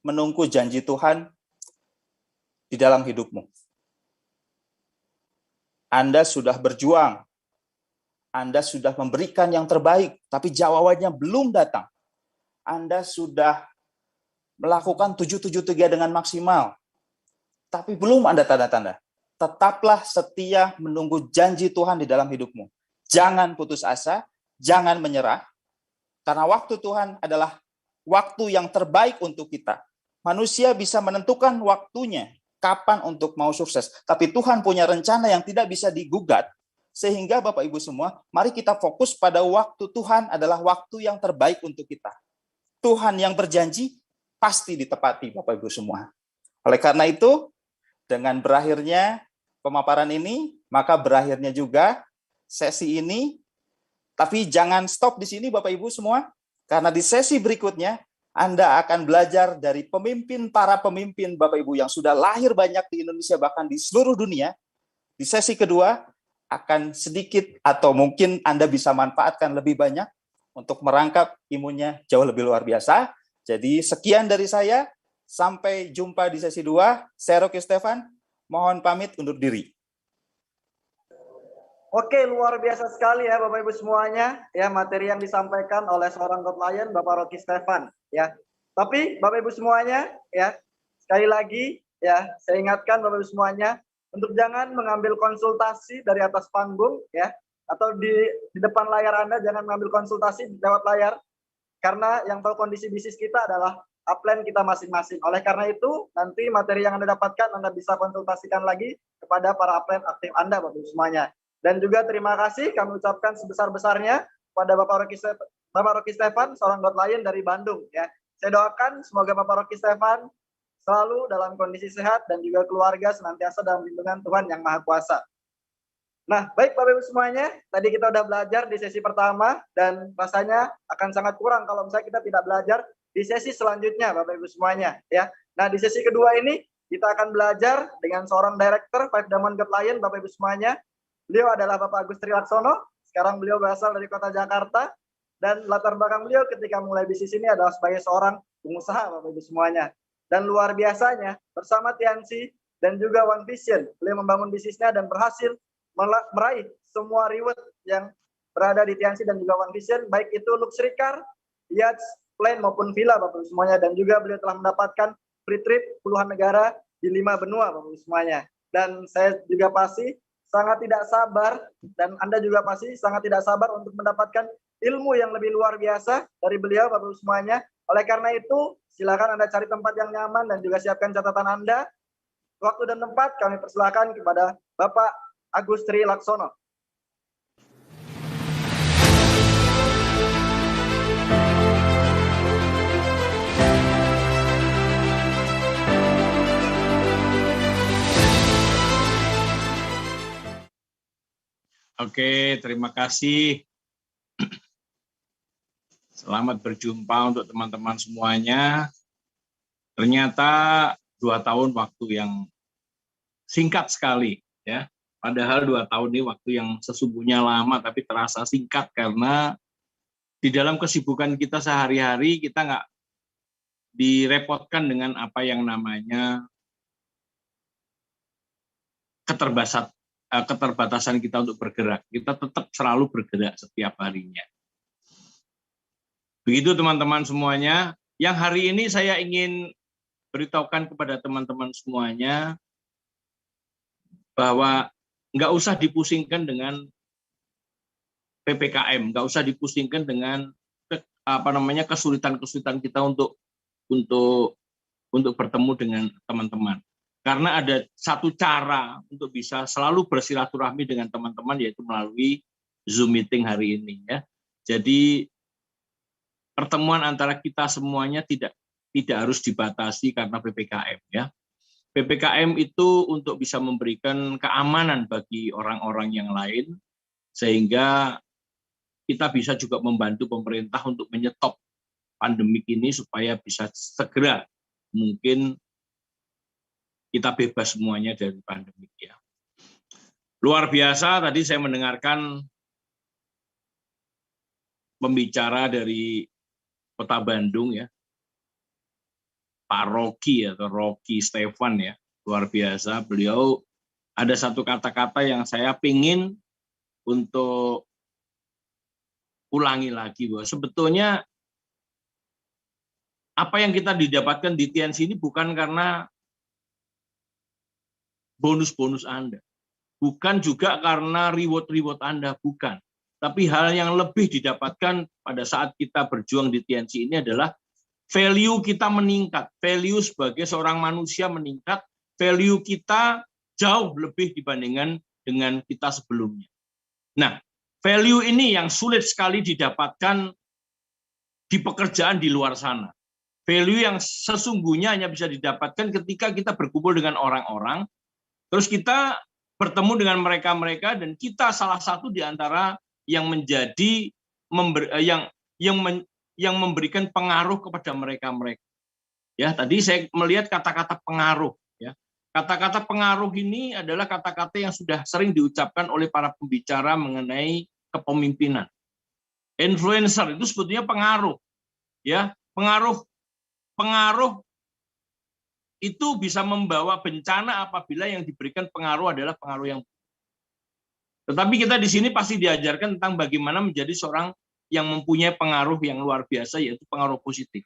menunggu janji Tuhan di dalam hidupmu. Anda sudah berjuang, Anda sudah memberikan yang terbaik, tapi jawabannya belum datang. Anda sudah melakukan 773 dengan maksimal, tapi belum ada tanda-tanda. Tetaplah setia menunggu janji Tuhan di dalam hidupmu. Jangan putus asa, jangan menyerah, karena waktu Tuhan adalah waktu yang terbaik untuk kita. Manusia bisa menentukan waktunya, kapan untuk mau sukses. Tapi Tuhan punya rencana yang tidak bisa digugat. Sehingga Bapak Ibu semua, mari kita fokus pada waktu Tuhan adalah waktu yang terbaik untuk kita. Tuhan yang berjanji pasti ditepati Bapak Ibu semua. Oleh karena itu, dengan berakhirnya pemaparan ini, maka berakhirnya juga sesi ini. Tapi jangan stop di sini Bapak Ibu semua, karena di sesi berikutnya Anda akan belajar dari para pemimpin Bapak Ibu yang sudah lahir banyak di Indonesia, bahkan di seluruh dunia. Di sesi kedua akan sedikit atau mungkin Anda bisa manfaatkan lebih banyak untuk merangkap ilmunya jauh lebih luar biasa. Jadi sekian dari saya, sampai jumpa di sesi 2. Saya Rocky Stefan, mohon pamit undur diri. Oke, luar biasa sekali ya Bapak Ibu semuanya, ya materi yang disampaikan oleh seorang God Lion, Bapak Rocky Stefan, ya. Tapi Bapak Ibu semuanya, ya, sekali lagi, ya, saya ingatkan Bapak Ibu semuanya untuk jangan mengambil konsultasi dari atas panggung, ya, atau di depan layar Anda, jangan mengambil konsultasi lewat layar, karena yang tahu kondisi bisnis kita adalah upline kita masing-masing. Oleh karena itu, nanti materi yang Anda dapatkan, Anda bisa konsultasikan lagi kepada para upline aktif Anda, Bapak Ibu semuanya. Dan juga terima kasih kami ucapkan sebesar-besarnya kepada Bapak Rocky Stefan, seorang God Lion dari Bandung. Ya, saya doakan semoga Bapak Rocky Stefan selalu dalam kondisi sehat dan juga keluarga senantiasa dalam lindungan Tuhan yang Maha Kuasa. Nah, baik Bapak Ibu semuanya, tadi kita udah belajar di sesi pertama dan rasanya akan sangat kurang kalau misalnya kita tidak belajar di sesi selanjutnya, Bapak Ibu semuanya. Ya, nah di sesi kedua ini kita akan belajar dengan seorang director Five Diamond God Lion, Bapak Ibu semuanya. Beliau adalah Bapak Agus Trilaksono. Sekarang beliau berasal dari kota Jakarta. Dan latar belakang beliau ketika mulai bisnis ini adalah sebagai seorang pengusaha, Bapak Ibu semuanya. Dan luar biasanya, bersama Tiansi dan juga One Vision, beliau membangun bisnisnya dan berhasil meraih semua reward yang berada di Tiansi dan juga One Vision, baik itu luxury car, yachts, plane maupun villa, Bapak Ibu semuanya. Dan juga beliau telah mendapatkan free trip puluhan negara di 5 benua, Bapak Ibu semuanya. Dan saya juga pasti sangat tidak sabar, dan Anda juga pasti sangat tidak sabar untuk mendapatkan ilmu yang lebih luar biasa dari beliau, Bapak Ibu semuanya. Oleh karena itu, silakan Anda cari tempat yang nyaman dan juga siapkan catatan Anda. Waktu dan tempat kami persilakan kepada Bapak Agus Trilaksono. Oke, terima kasih. Selamat berjumpa untuk teman-teman semuanya. Ternyata 2 tahun waktu yang singkat sekali, ya. Padahal 2 tahun ini waktu yang sesungguhnya lama, tapi terasa singkat karena di dalam kesibukan kita sehari-hari kita nggak direpotkan dengan apa yang namanya keterbatasan kita untuk bergerak. Kita tetap selalu bergerak setiap harinya. Begitu teman-teman semuanya. Yang hari ini saya ingin beritahukan kepada teman-teman semuanya bahwa nggak usah dipusingkan dengan PPKM, nggak usah dipusingkan dengan kesulitan-kesulitan kita untuk bertemu dengan teman-teman. Karena ada satu cara untuk bisa selalu bersilaturahmi dengan teman-teman, yaitu melalui Zoom meeting hari ini, ya. Jadi pertemuan antara kita semuanya tidak harus dibatasi karena PPKM, ya. PPKM itu untuk bisa memberikan keamanan bagi orang-orang yang lain, sehingga kita bisa juga membantu pemerintah untuk menyetop pandemik ini supaya bisa segera mungkin kita bebas semuanya dari pandemik, ya. Luar biasa, tadi saya mendengarkan pembicara dari Kota Bandung, ya, Pak Rocky atau Rocky Stefan, ya. Luar biasa, beliau ada satu kata-kata yang saya pingin untuk ulangi lagi, bahwa sebetulnya apa yang kita didapatkan di Tiansi ini bukan karena bonus-bonus Anda. Bukan juga karena reward-reward Anda, bukan. Tapi hal yang lebih didapatkan pada saat kita berjuang di TNC ini adalah value kita meningkat, value sebagai seorang manusia meningkat, value kita jauh lebih dibandingkan dengan kita sebelumnya. Nah, value ini yang sulit sekali didapatkan di pekerjaan di luar sana. Value yang sesungguhnya hanya bisa didapatkan ketika kita berkumpul dengan orang-orang, terus kita bertemu dengan mereka-mereka, dan kita salah satu di antara yang menjadi yang memberikan pengaruh kepada mereka-mereka. Ya, tadi saya melihat kata-kata pengaruh. Ya, kata-kata pengaruh ini adalah kata-kata yang sudah sering diucapkan oleh para pembicara mengenai kepemimpinan. Influencer itu sebetulnya pengaruh. Ya, pengaruh itu bisa membawa bencana apabila yang diberikan pengaruh adalah pengaruh yang. Tetapi kita di sini pasti diajarkan tentang bagaimana menjadi seorang yang mempunyai pengaruh yang luar biasa, yaitu pengaruh positif.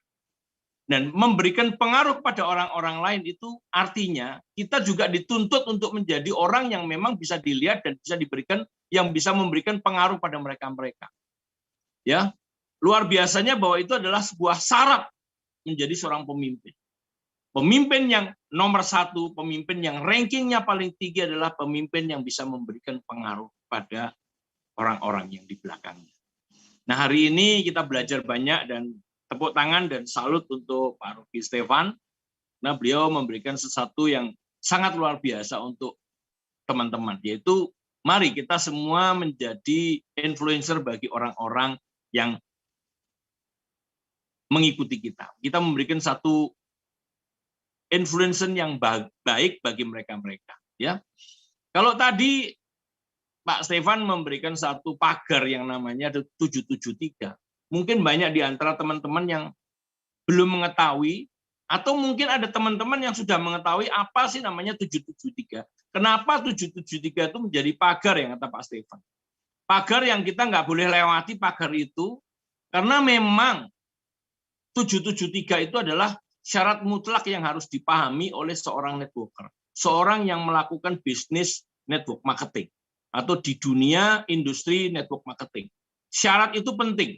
Dan memberikan pengaruh kepada orang-orang lain itu artinya kita juga dituntut untuk menjadi orang yang memang bisa dilihat dan bisa diberikan, yang bisa memberikan pengaruh pada mereka-mereka. Ya, luar biasanya bahwa itu adalah sebuah syarat menjadi seorang pemimpin. Pemimpin yang nomor satu, pemimpin yang rankingnya paling tinggi adalah pemimpin yang bisa memberikan pengaruh pada orang-orang yang di belakangnya. Nah, hari ini kita belajar banyak, dan tepuk tangan dan salut untuk Pak Rocky Stefan. Nah, beliau memberikan sesuatu yang sangat luar biasa untuk teman-teman, yaitu mari kita semua menjadi influencer bagi orang-orang yang mengikuti kita. Kita memberikan satu influencer yang baik bagi mereka-mereka. Ya, kalau tadi Pak Stefan memberikan satu pagar yang namanya 773. Mungkin banyak di antara teman-teman yang belum mengetahui, atau mungkin ada teman-teman yang sudah mengetahui apa sih namanya 773. Kenapa 773 itu menjadi pagar yang kata Pak Stefan? Pagar yang kita nggak boleh lewati pagar itu, karena memang 773 itu adalah syarat mutlak yang harus dipahami oleh seorang networker, seorang yang melakukan bisnis network marketing atau di dunia industri network marketing. Syarat itu penting.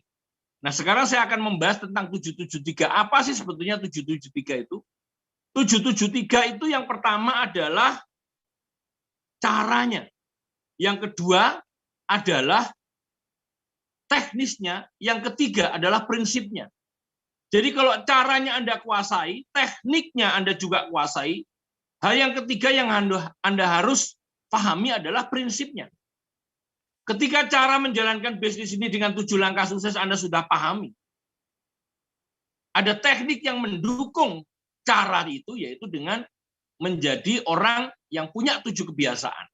Nah, sekarang saya akan membahas tentang 773. Apa sih sebetulnya 773 itu? 773 itu yang pertama adalah caranya. Yang kedua adalah teknisnya. Yang ketiga adalah prinsipnya. Jadi kalau caranya Anda kuasai, tekniknya Anda juga kuasai, hal yang ketiga yang Anda harus pahami adalah prinsipnya. Ketika cara menjalankan bisnis ini dengan 7 langkah sukses Anda sudah pahami, ada teknik yang mendukung cara itu, yaitu dengan menjadi orang yang punya 7 kebiasaan.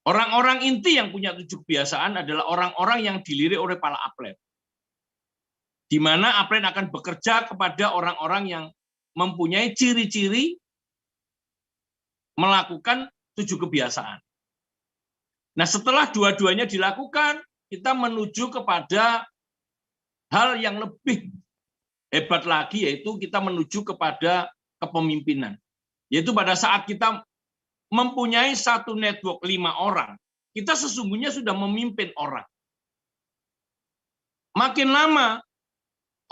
Orang-orang inti yang punya 7 kebiasaan adalah orang-orang yang dilirik oleh para upline. Di mana upline akan bekerja kepada orang-orang yang mempunyai ciri-ciri melakukan 7 kebiasaan. Nah, setelah dua-duanya dilakukan, kita menuju kepada hal yang lebih hebat lagi, yaitu kita menuju kepada kepemimpinan. Yaitu pada saat kita mempunyai satu network 5 orang, kita sesungguhnya sudah memimpin orang. Makin lama,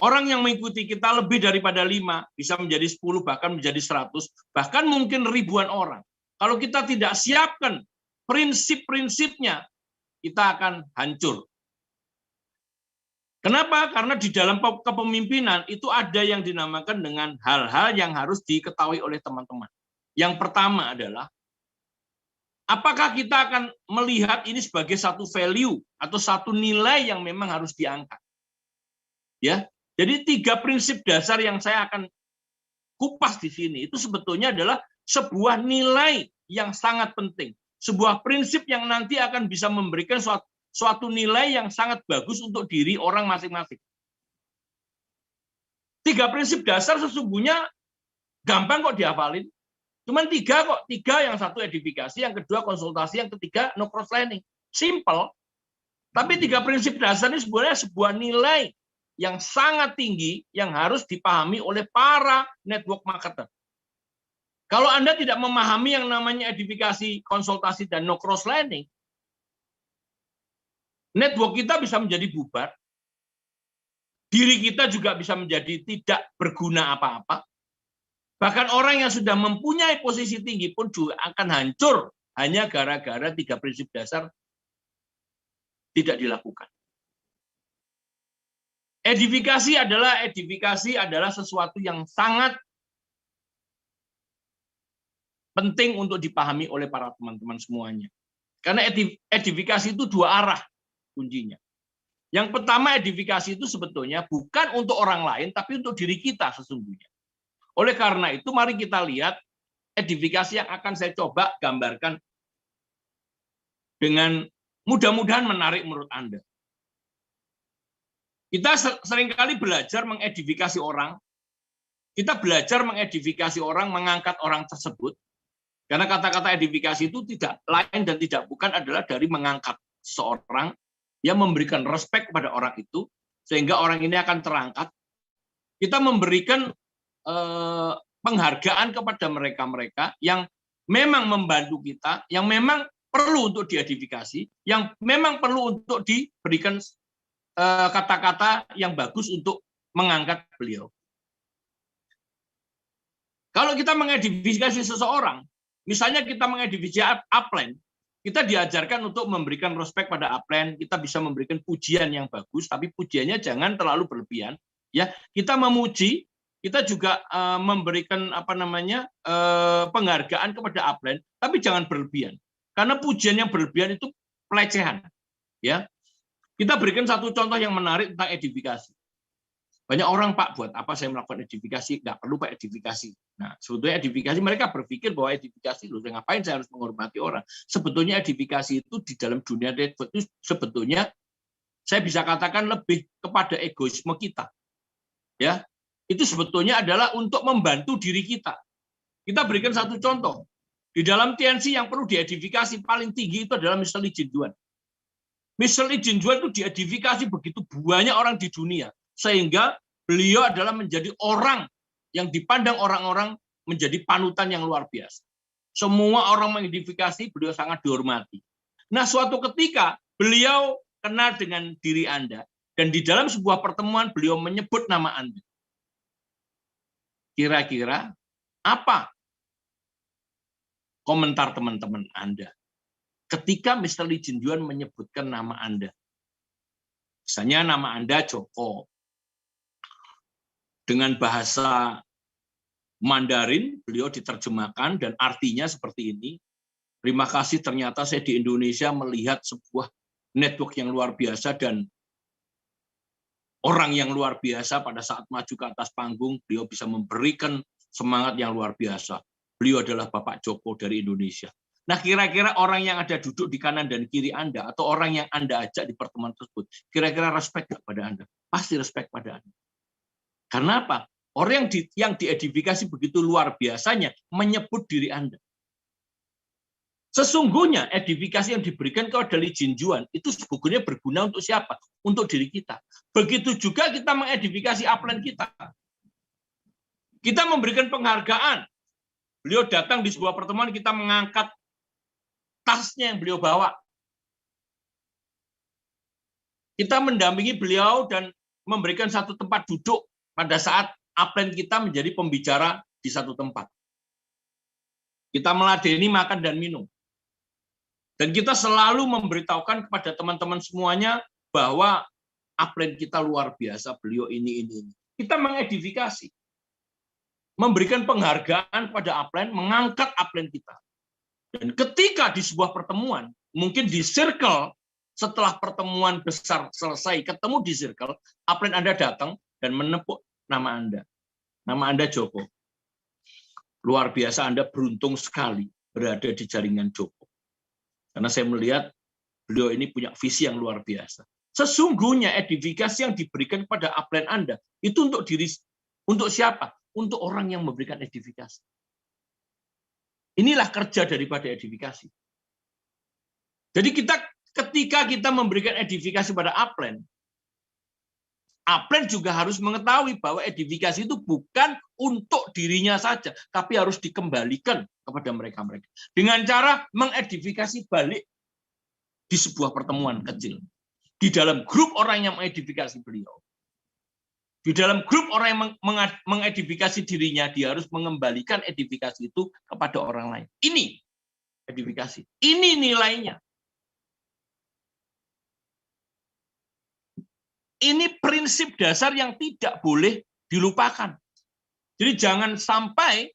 orang yang mengikuti kita lebih daripada 5, bisa menjadi 10, bahkan menjadi 100, bahkan mungkin ribuan orang. Kalau kita tidak siapkan prinsip-prinsipnya, kita akan hancur. Kenapa? Karena di dalam kepemimpinan itu ada yang dinamakan dengan hal-hal yang harus diketahui oleh teman-teman. Yang pertama adalah, apakah kita akan melihat ini sebagai satu value atau satu nilai yang memang harus diangkat? Ya, jadi 3 prinsip dasar yang saya akan kupas di sini itu sebetulnya adalah sebuah nilai yang sangat penting. Sebuah prinsip yang nanti akan bisa memberikan suatu nilai yang sangat bagus untuk diri orang masing-masing. 3 prinsip dasar sesungguhnya gampang kok dihafalin. Cuman 3 kok. 3, yang satu edifikasi, yang kedua konsultasi, yang ketiga no cross lining. Simple. Tapi 3 prinsip dasar ini sebenarnya sebuah nilai yang sangat tinggi yang harus dipahami oleh para network marketer. Kalau Anda tidak memahami yang namanya edifikasi, konsultasi, dan no cross-lining, network kita bisa menjadi bubar, diri kita juga bisa menjadi tidak berguna apa-apa, bahkan orang yang sudah mempunyai posisi tinggi pun juga akan hancur hanya gara-gara 3 prinsip dasar tidak dilakukan. Edifikasi adalah sesuatu yang sangat penting untuk dipahami oleh para teman-teman semuanya. Karena edifikasi itu 2 arah kuncinya. Yang pertama, edifikasi itu sebetulnya bukan untuk orang lain, tapi untuk diri kita sesungguhnya. Oleh karena itu, mari kita lihat edifikasi yang akan saya coba gambarkan dengan mudah-mudahan menarik menurut Anda. Kita seringkali belajar mengedifikasi orang. Kita belajar mengedifikasi orang, mengangkat orang tersebut. Karena kata-kata edifikasi itu tidak lain dan tidak bukan adalah dari mengangkat seseorang yang memberikan respek kepada orang itu, sehingga orang ini akan terangkat. Kita memberikan penghargaan kepada mereka-mereka yang memang membantu kita, yang memang perlu untuk diedifikasi, yang memang perlu untuk diberikan kata-kata yang bagus untuk mengangkat beliau. Kalau kita mengedifikasi seseorang, misalnya kita mengedifikasi upline, kita diajarkan untuk memberikan respek pada upline, kita bisa memberikan pujian yang bagus, tapi pujiannya jangan terlalu berlebihan. Ya, kita memuji, kita juga memberikan penghargaan kepada upline, tapi jangan berlebihan. Karena pujian yang berlebihan itu pelecehan. Ya, kita berikan satu contoh yang menarik tentang edifikasi. Banyak orang, Pak, buat apa saya melakukan edifikasi? Nggak perlu, Pak, edifikasi. Nah, sebetulnya edifikasi, mereka berpikir bahwa edifikasi, loh, ngapain saya harus menghormati orang? Sebetulnya edifikasi itu di dalam dunia network itu sebetulnya, saya bisa katakan lebih kepada egoisme kita. Ya, itu sebetulnya adalah untuk membantu diri kita. Kita berikan satu contoh. Di dalam TNC yang perlu diedifikasi paling tinggi itu adalah Mr. Lee Jin Duan. Mr. Lee Jin Duan itu diedifikasi begitu banyak orang di dunia. Sehingga beliau adalah menjadi orang yang dipandang orang-orang menjadi panutan yang luar biasa. Semua orang mengidentifikasi beliau sangat dihormati. Nah, suatu ketika beliau kenal dengan diri Anda, dan di dalam sebuah pertemuan beliau menyebut nama Anda. Kira-kira apa komentar teman-teman Anda ketika Mr. Lee Jin Duan menyebutkan nama Anda? Misalnya nama Anda Joko. Dengan bahasa Mandarin, beliau diterjemahkan dan artinya seperti ini. Terima kasih, ternyata saya di Indonesia melihat sebuah network yang luar biasa dan orang yang luar biasa pada saat maju ke atas panggung, beliau bisa memberikan semangat yang luar biasa. Beliau adalah Bapak Joko dari Indonesia. Nah, kira-kira orang yang ada duduk di kanan dan kiri Anda, atau orang yang Anda ajak di pertemuan tersebut, kira-kira respect nggak pada Anda? Pasti respect pada Anda. Karena apa? Orang yang diedifikasi begitu luar biasanya menyebut diri Anda. Sesungguhnya edifikasi yang diberikan kepada Lee Jin Duan itu sebetulnya berguna untuk siapa? Untuk diri kita. Begitu juga kita mengedifikasi upline kita. Kita memberikan penghargaan. Beliau datang di sebuah pertemuan, kita mengangkat tasnya yang beliau bawa. Kita mendampingi beliau dan memberikan satu tempat duduk pada saat upline kita menjadi pembicara di satu tempat. Kita meladeni makan dan minum. Dan kita selalu memberitahukan kepada teman-teman semuanya bahwa upline kita luar biasa, beliau ini. Kita mengedifikasi. Memberikan penghargaan pada upline, mengangkat upline kita. Dan ketika di sebuah pertemuan, mungkin di circle, setelah pertemuan besar selesai, ketemu di circle, upline Anda datang dan menepuk nama Anda. Nama Anda Joko. Luar biasa, Anda beruntung sekali berada di jaringan Joko. Karena saya melihat beliau ini punya visi yang luar biasa. Sesungguhnya edifikasi yang diberikan kepada upline Anda itu untuk siapa? Untuk orang yang memberikan edifikasi. Inilah kerja daripada edifikasi. Jadi ketika kita memberikan edifikasi pada upline Upline juga harus mengetahui bahwa edifikasi itu bukan untuk dirinya saja, tapi harus dikembalikan kepada mereka-mereka. Dengan cara mengedifikasi balik di sebuah pertemuan kecil. Di dalam grup orang yang mengedifikasi beliau. Di dalam grup orang yang mengedifikasi dirinya, dia harus mengembalikan edifikasi itu kepada orang lain. Ini edifikasi. Ini nilainya. Ini prinsip dasar yang tidak boleh dilupakan. Jadi jangan sampai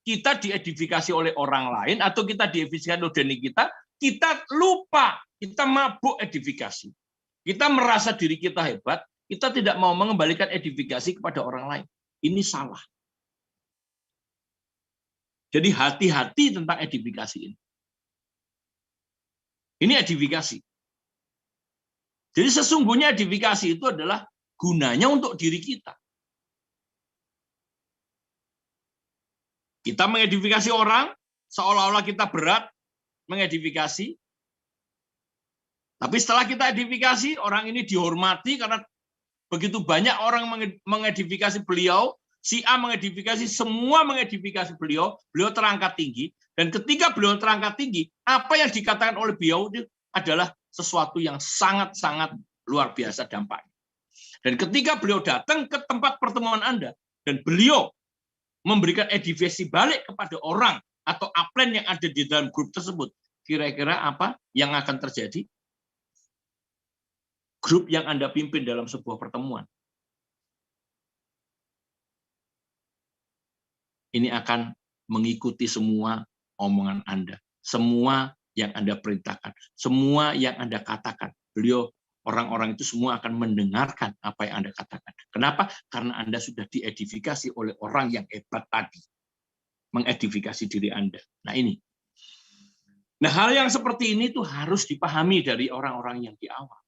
kita diedifikasi oleh orang lain atau kita diedifikasi oleh diri kita lupa, kita mabuk edifikasi. Kita merasa diri kita hebat, kita tidak mau mengembalikan edifikasi kepada orang lain. Ini salah. Jadi hati-hati tentang edifikasi ini. Ini edifikasi. Jadi sesungguhnya edifikasi itu adalah gunanya untuk diri kita. Kita mengedifikasi orang, seolah-olah kita berat mengedifikasi. Tapi setelah kita edifikasi, orang ini dihormati karena begitu banyak orang mengedifikasi beliau, si A mengedifikasi, semua mengedifikasi beliau, beliau terangkat tinggi. Dan ketika beliau terangkat tinggi, apa yang dikatakan oleh beliau adalah sesuatu yang sangat-sangat luar biasa dampaknya. Dan ketika beliau datang ke tempat pertemuan Anda, dan beliau memberikan edifikasi balik kepada orang atau upline yang ada di dalam grup tersebut, kira-kira apa yang akan terjadi? Grup yang Anda pimpin dalam sebuah pertemuan, ini akan mengikuti semua omongan Anda, semua yang Anda perintahkan, semua yang Anda katakan. Beliau, orang-orang itu semua akan mendengarkan apa yang Anda katakan. Kenapa? Karena Anda sudah diedifikasi oleh orang yang hebat tadi. Mengedifikasi diri Anda. Nah ini. Nah hal yang seperti ini tuh harus dipahami dari orang-orang yang di awal.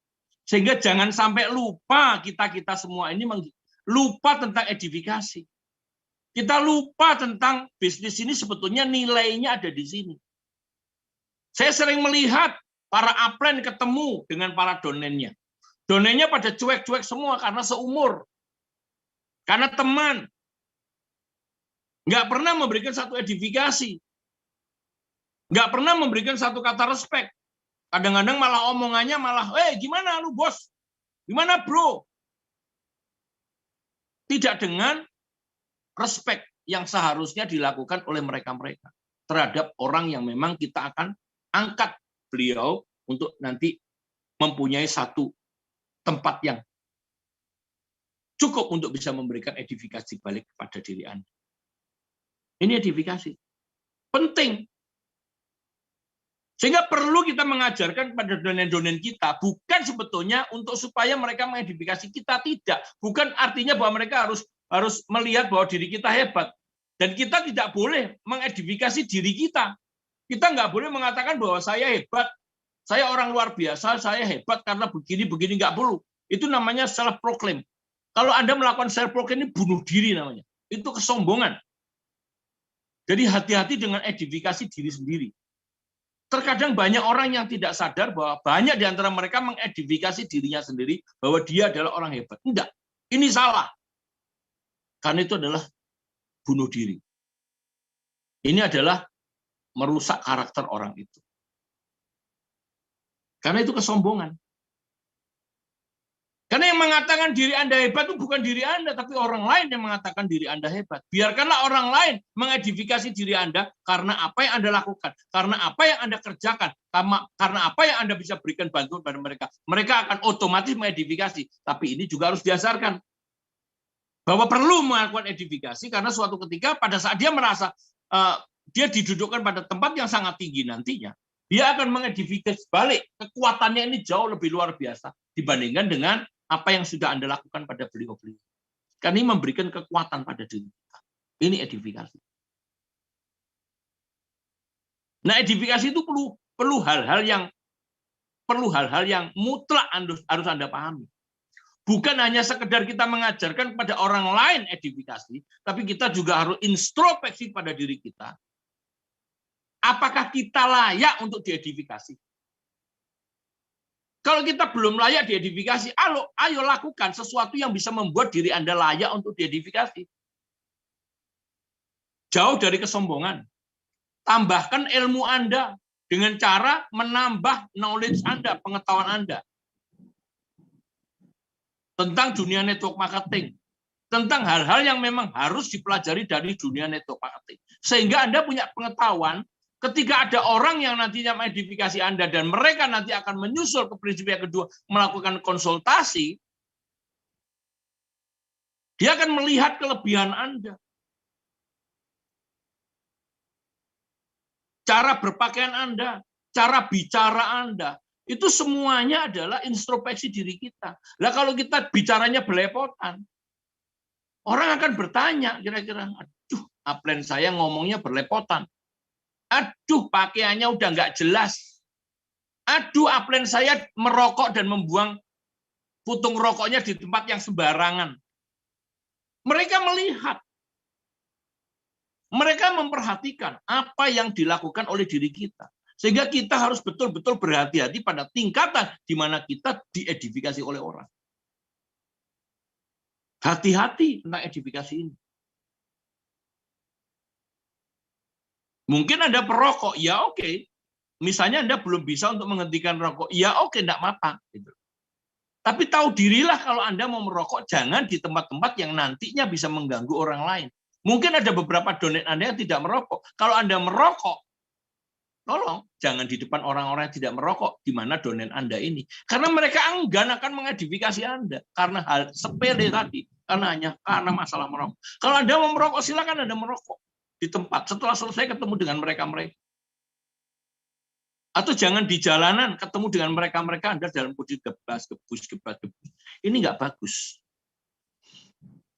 Sehingga jangan sampai lupa kita semua ini lupa tentang edifikasi. Kita lupa tentang bisnis ini sebetulnya nilainya ada di sini. Saya sering melihat para upline ketemu dengan para donennya. Donennya pada cuek-cuek semua karena seumur. Karena teman. Nggak pernah memberikan satu edifikasi. Nggak pernah memberikan satu kata respect. Kadang-kadang malah omongannya malah, gimana lu bos? Gimana bro? Tidak dengan respect yang seharusnya dilakukan oleh mereka-mereka terhadap orang yang memang kita akan angkat beliau untuk nanti mempunyai satu tempat yang cukup untuk bisa memberikan edifikasi balik kepada diri Anda. Ini edifikasi. Penting. Sehingga perlu kita mengajarkan kepada donen-donen kita, bukan sebetulnya untuk supaya mereka mengedifikasi kita, tidak. Bukan artinya bahwa mereka harus melihat bahwa diri kita hebat. Dan kita tidak boleh mengedifikasi diri kita. Kita nggak boleh mengatakan bahwa saya hebat, saya orang luar biasa, saya hebat karena begini-begini, nggak perlu. Itu namanya self-proclaim. Kalau Anda melakukan self-proclaim ini bunuh diri namanya. Itu kesombongan. Jadi hati-hati dengan edifikasi diri sendiri. Terkadang banyak orang yang tidak sadar bahwa banyak di antara mereka mengedifikasi dirinya sendiri bahwa dia adalah orang hebat. Enggak, ini salah. Karena itu adalah bunuh diri. Ini adalah merusak karakter orang itu. Karena itu kesombongan. Karena yang mengatakan diri Anda hebat itu bukan diri Anda, tapi orang lain yang mengatakan diri Anda hebat. Biarkanlah orang lain mengedifikasi diri Anda karena apa yang Anda lakukan, karena apa yang Anda kerjakan, karena apa yang Anda bisa berikan bantuan pada mereka. Mereka akan otomatis mengedifikasi. Tapi ini juga harus diasarkan bahwa perlu melakukan edifikasi karena suatu ketika pada saat dia merasa dia didudukkan pada tempat yang sangat tinggi nantinya, dia akan mengedifikasi balik. Kekuatannya ini jauh lebih luar biasa dibandingkan dengan apa yang sudah Anda lakukan pada beliau-beliau. Karena ini memberikan kekuatan pada diri kita. Ini edifikasi. Nah, edifikasi itu perlu hal-hal yang mutlak harus Anda pahami. Bukan hanya sekedar kita mengajarkan kepada orang lain edifikasi, tapi kita juga harus introspeksi pada diri kita. Apakah kita layak untuk diedifikasi? Kalau kita belum layak diedifikasi, ayo lakukan sesuatu yang bisa membuat diri Anda layak untuk diedifikasi. Jauh dari kesombongan. Tambahkan ilmu Anda dengan cara menambah knowledge Anda, pengetahuan Anda. Tentang dunia network marketing. Tentang hal-hal yang memang harus dipelajari dari dunia network marketing. Sehingga Anda punya pengetahuan ketika ada orang yang nantinya mengedifikasi Anda dan mereka nanti akan menyusul ke prinsip yang kedua, melakukan konsultasi, dia akan melihat kelebihan Anda. Cara berpakaian Anda, cara bicara Anda, itu semuanya adalah introspeksi diri kita. Lah kalau kita bicaranya belepotan, orang akan bertanya kira-kira, aduh, upline saya ngomongnya berlepotan. Aduh, pakaiannya udah nggak jelas. Aduh, upline saya merokok dan membuang putung rokoknya di tempat yang sembarangan. Mereka melihat. Mereka memperhatikan apa yang dilakukan oleh diri kita. Sehingga kita harus betul-betul berhati-hati pada tingkatan di mana kita diedifikasi oleh orang. Hati-hati tentang edifikasi ini. Mungkin Anda perokok, ya oke. Misalnya Anda belum bisa untuk menghentikan rokok, ya oke, enggak apa-apa. Gitu. Tapi tahu dirilah kalau Anda mau merokok, jangan di tempat-tempat yang nantinya bisa mengganggu orang lain. Mungkin ada beberapa donen Anda yang tidak merokok. Kalau Anda merokok, tolong jangan di depan orang-orang yang tidak merokok, di mana donen Anda ini. Karena mereka enggan akan mengedifikasi Anda. Karena hal sepele tadi. Karena masalah merokok. Kalau Anda mau merokok, silakan Anda merokok. Di tempat. Setelah selesai ketemu dengan mereka-mereka. Atau jangan di jalanan ketemu dengan mereka-mereka Anda dalam kondisi gebas. Ini nggak bagus.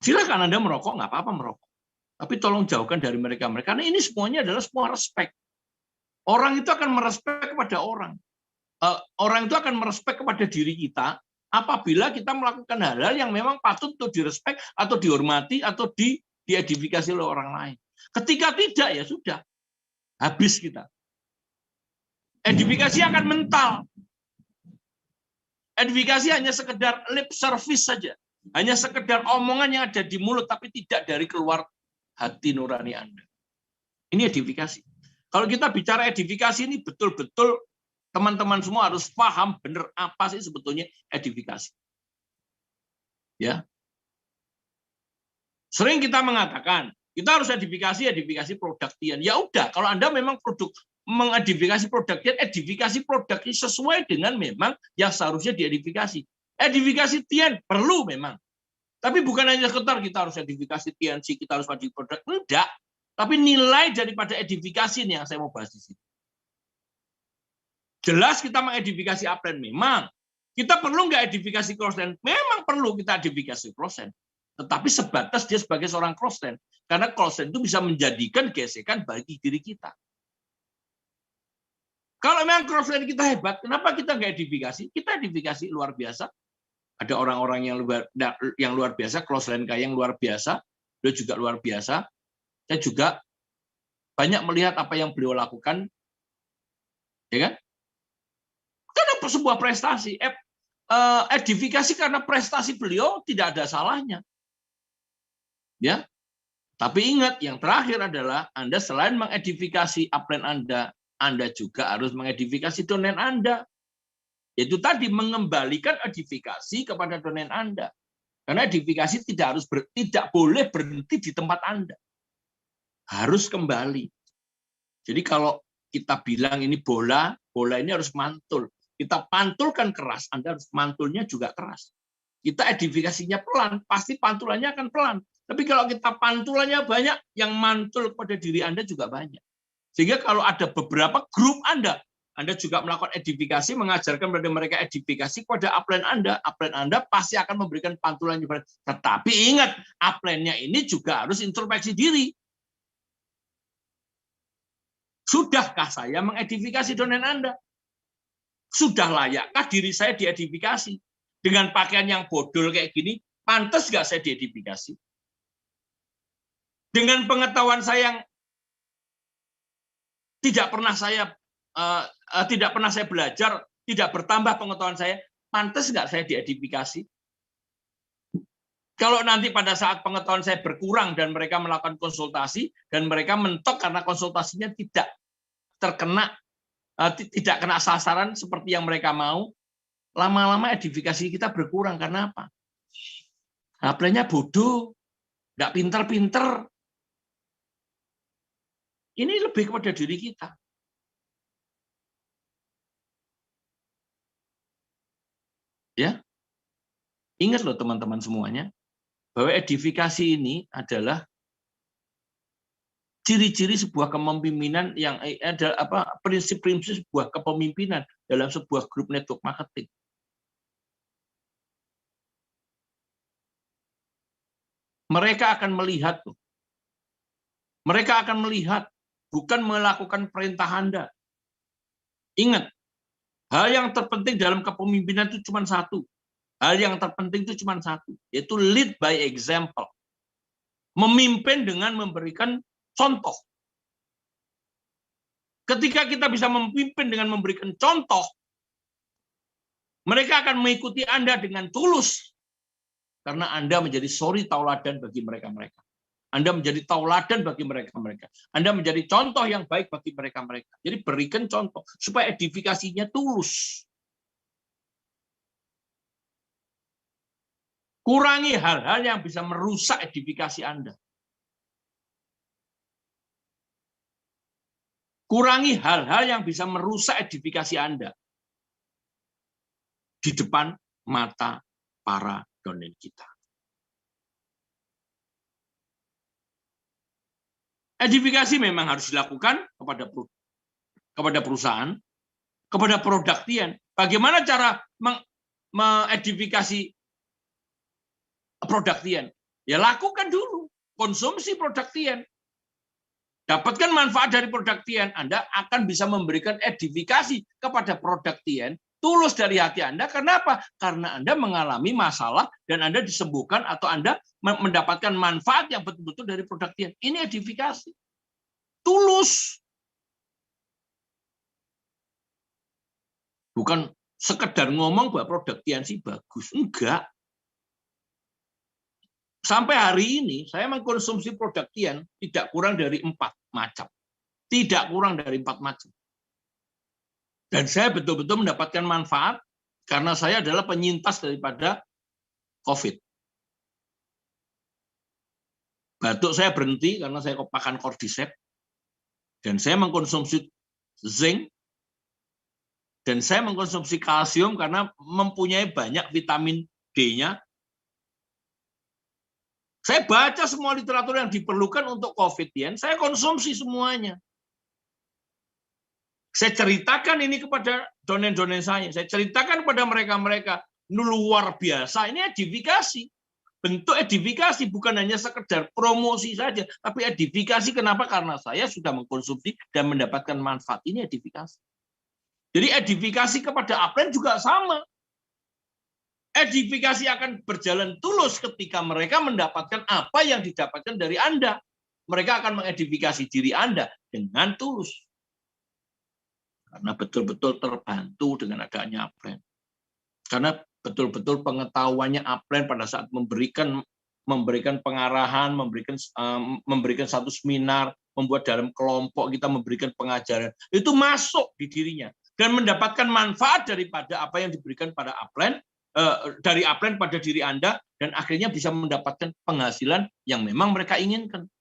Silakan Anda merokok, nggak apa-apa merokok. Tapi tolong jauhkan dari mereka-mereka. Karena ini semuanya adalah semua respek. Orang itu akan merespek kepada orang. Orang itu akan merespek kepada diri kita apabila kita melakukan hal-hal yang memang patut untuk direspek atau dihormati atau diedifikasi oleh orang lain. Ketika tidak, ya sudah. Habis kita. Edifikasi akan mental. Edifikasi hanya sekedar lip service saja. Hanya sekedar omongan yang ada di mulut, tapi tidak dari keluar hati nurani Anda. Ini edifikasi. Kalau kita bicara edifikasi ini betul-betul teman-teman semua harus paham benar apa sih sebetulnya edifikasi. Ya. Sering kita mengatakan, kita harus edifikasi produktian. Ya udah, kalau Anda memang mengedifikasi produktian, edifikasi produk ini sesuai dengan memang yang seharusnya diedifikasi. Edifikasi tian perlu memang. Tapi bukan hanya sekedar kita harus edifikasi TNC, kita harus wajib produk. Enggak. Tapi nilai daripada edifikasi ini yang saya mau bahas di sini. Jelas kita mengedifikasi upline memang. Kita perlu nggak edifikasi crossline? Memang perlu kita edifikasi crossline. Tetapi sebatas dia sebagai seorang crossline. Karena crossline itu bisa menjadikan gesekan bagi diri kita. Kalau memang crossline kita hebat, kenapa kita nggak edifikasi? Kita edifikasi luar biasa. Ada orang-orang yang luar biasa, crossline kayak yang luar biasa, beliau juga luar biasa. Saya juga banyak melihat apa yang beliau lakukan, ya kan? Karena sebuah prestasi, edifikasi karena prestasi beliau tidak ada salahnya, ya. Tapi ingat, yang terakhir adalah Anda selain mengedifikasi upline Anda juga harus mengedifikasi donen Anda. Itu tadi mengembalikan edifikasi kepada donen Anda. Karena edifikasi tidak boleh berhenti di tempat Anda. Harus kembali. Jadi kalau kita bilang ini bola ini harus mantul. Kita pantulkan keras, Anda harus mantulnya juga keras. Kita edifikasinya pelan, pasti pantulannya akan pelan. Tapi kalau kita pantulannya banyak, yang mantul kepada diri Anda juga banyak. Sehingga kalau ada beberapa grup Anda juga melakukan edifikasi, mengajarkan kepada mereka edifikasi kepada upline Anda pasti akan memberikan pantulan yang. Tetapi ingat, upline-nya ini juga harus introspeksi diri. Sudahkah saya mengedifikasi donen Anda? Sudah layakkah diri saya diedifikasi? Dengan pakaian yang bodol kayak gini, pantas nggak saya diedifikasi? Dengan pengetahuan saya yang tidak pernah saya belajar tidak bertambah pengetahuan saya, pantas nggak saya diedifikasi? Kalau nanti pada saat pengetahuan saya berkurang dan mereka melakukan konsultasi dan mereka mentok karena konsultasinya tidak terkena, tidak kena sasaran seperti yang mereka mau, lama-lama edifikasi kita berkurang. Karena apa? Apply-nya bodoh, nggak pinter-pinter. Ini lebih kepada diri kita. Ya, ingat loh teman-teman semuanya, bahwa edifikasi ini adalah ciri-ciri sebuah kepemimpinan yang ada prinsip-prinsip sebuah kepemimpinan dalam sebuah grup network marketing. Mereka akan melihat tuh. Mereka akan melihat, bukan melakukan perintah Anda. Ingat, hal yang terpenting dalam kepemimpinan itu cuma satu. Hal yang terpenting itu cuma satu, yaitu lead by example. Memimpin dengan memberikan contoh. Ketika kita bisa memimpin dengan memberikan contoh, mereka akan mengikuti Anda dengan tulus. Karena Anda menjadi suri tauladan bagi mereka-mereka. Anda menjadi tauladan bagi mereka-mereka. Anda menjadi contoh yang baik bagi mereka-mereka. Jadi berikan contoh supaya edifikasinya tulus. Kurangi hal-hal yang bisa merusak edifikasi Anda. Kurangi hal-hal yang bisa merusak edifikasi Anda di depan mata para donen kita. Edifikasi memang harus dilakukan kepada perusahaan, kepada produktian. Bagaimana cara mengedifikasi produktian? Ya lakukan dulu, konsumsi produktian. Dapatkan manfaat dari produktian, Anda akan bisa memberikan edifikasi kepada produktian, tulus dari hati Anda. Kenapa? Karena Anda mengalami masalah dan Anda disembuhkan atau Anda mendapatkan manfaat yang betul-betul dari produktian. Ini edifikasi. Tulus. Bukan sekedar ngomong bahwa produktian sih bagus. Enggak. Sampai hari ini saya mengkonsumsi produktian tidak kurang dari 4 macam. Tidak kurang dari 4 macam. Dan saya betul-betul mendapatkan manfaat karena saya adalah penyintas daripada COVID. Batuk saya berhenti karena saya makan cordyceps. Dan saya mengkonsumsi zinc. Dan saya mengkonsumsi kalsium karena mempunyai banyak vitamin D-nya. Saya baca semua literatur yang diperlukan untuk COVID, saya konsumsi semuanya. Saya ceritakan ini kepada donen-donen saya. Saya ceritakan kepada mereka-mereka. Luar biasa, ini edifikasi. Bentuk edifikasi, bukan hanya sekedar promosi saja. Tapi edifikasi, kenapa? Karena saya sudah mengkonsumsi dan mendapatkan manfaat. Ini edifikasi. Jadi edifikasi kepada upline juga sama. Edifikasi akan berjalan tulus ketika mereka mendapatkan apa yang didapatkan dari Anda. Mereka akan mengedifikasi diri Anda dengan tulus. Karena betul-betul terbantu dengan adanya upline. Karena betul-betul pengetahuannya upline pada saat memberikan pengarahan, memberikan satu seminar, membuat dalam kelompok kita memberikan pengajaran, itu masuk di dirinya dan mendapatkan manfaat daripada apa yang diberikan pada upline, dari upline pada diri Anda, dan akhirnya bisa mendapatkan penghasilan yang memang mereka inginkan.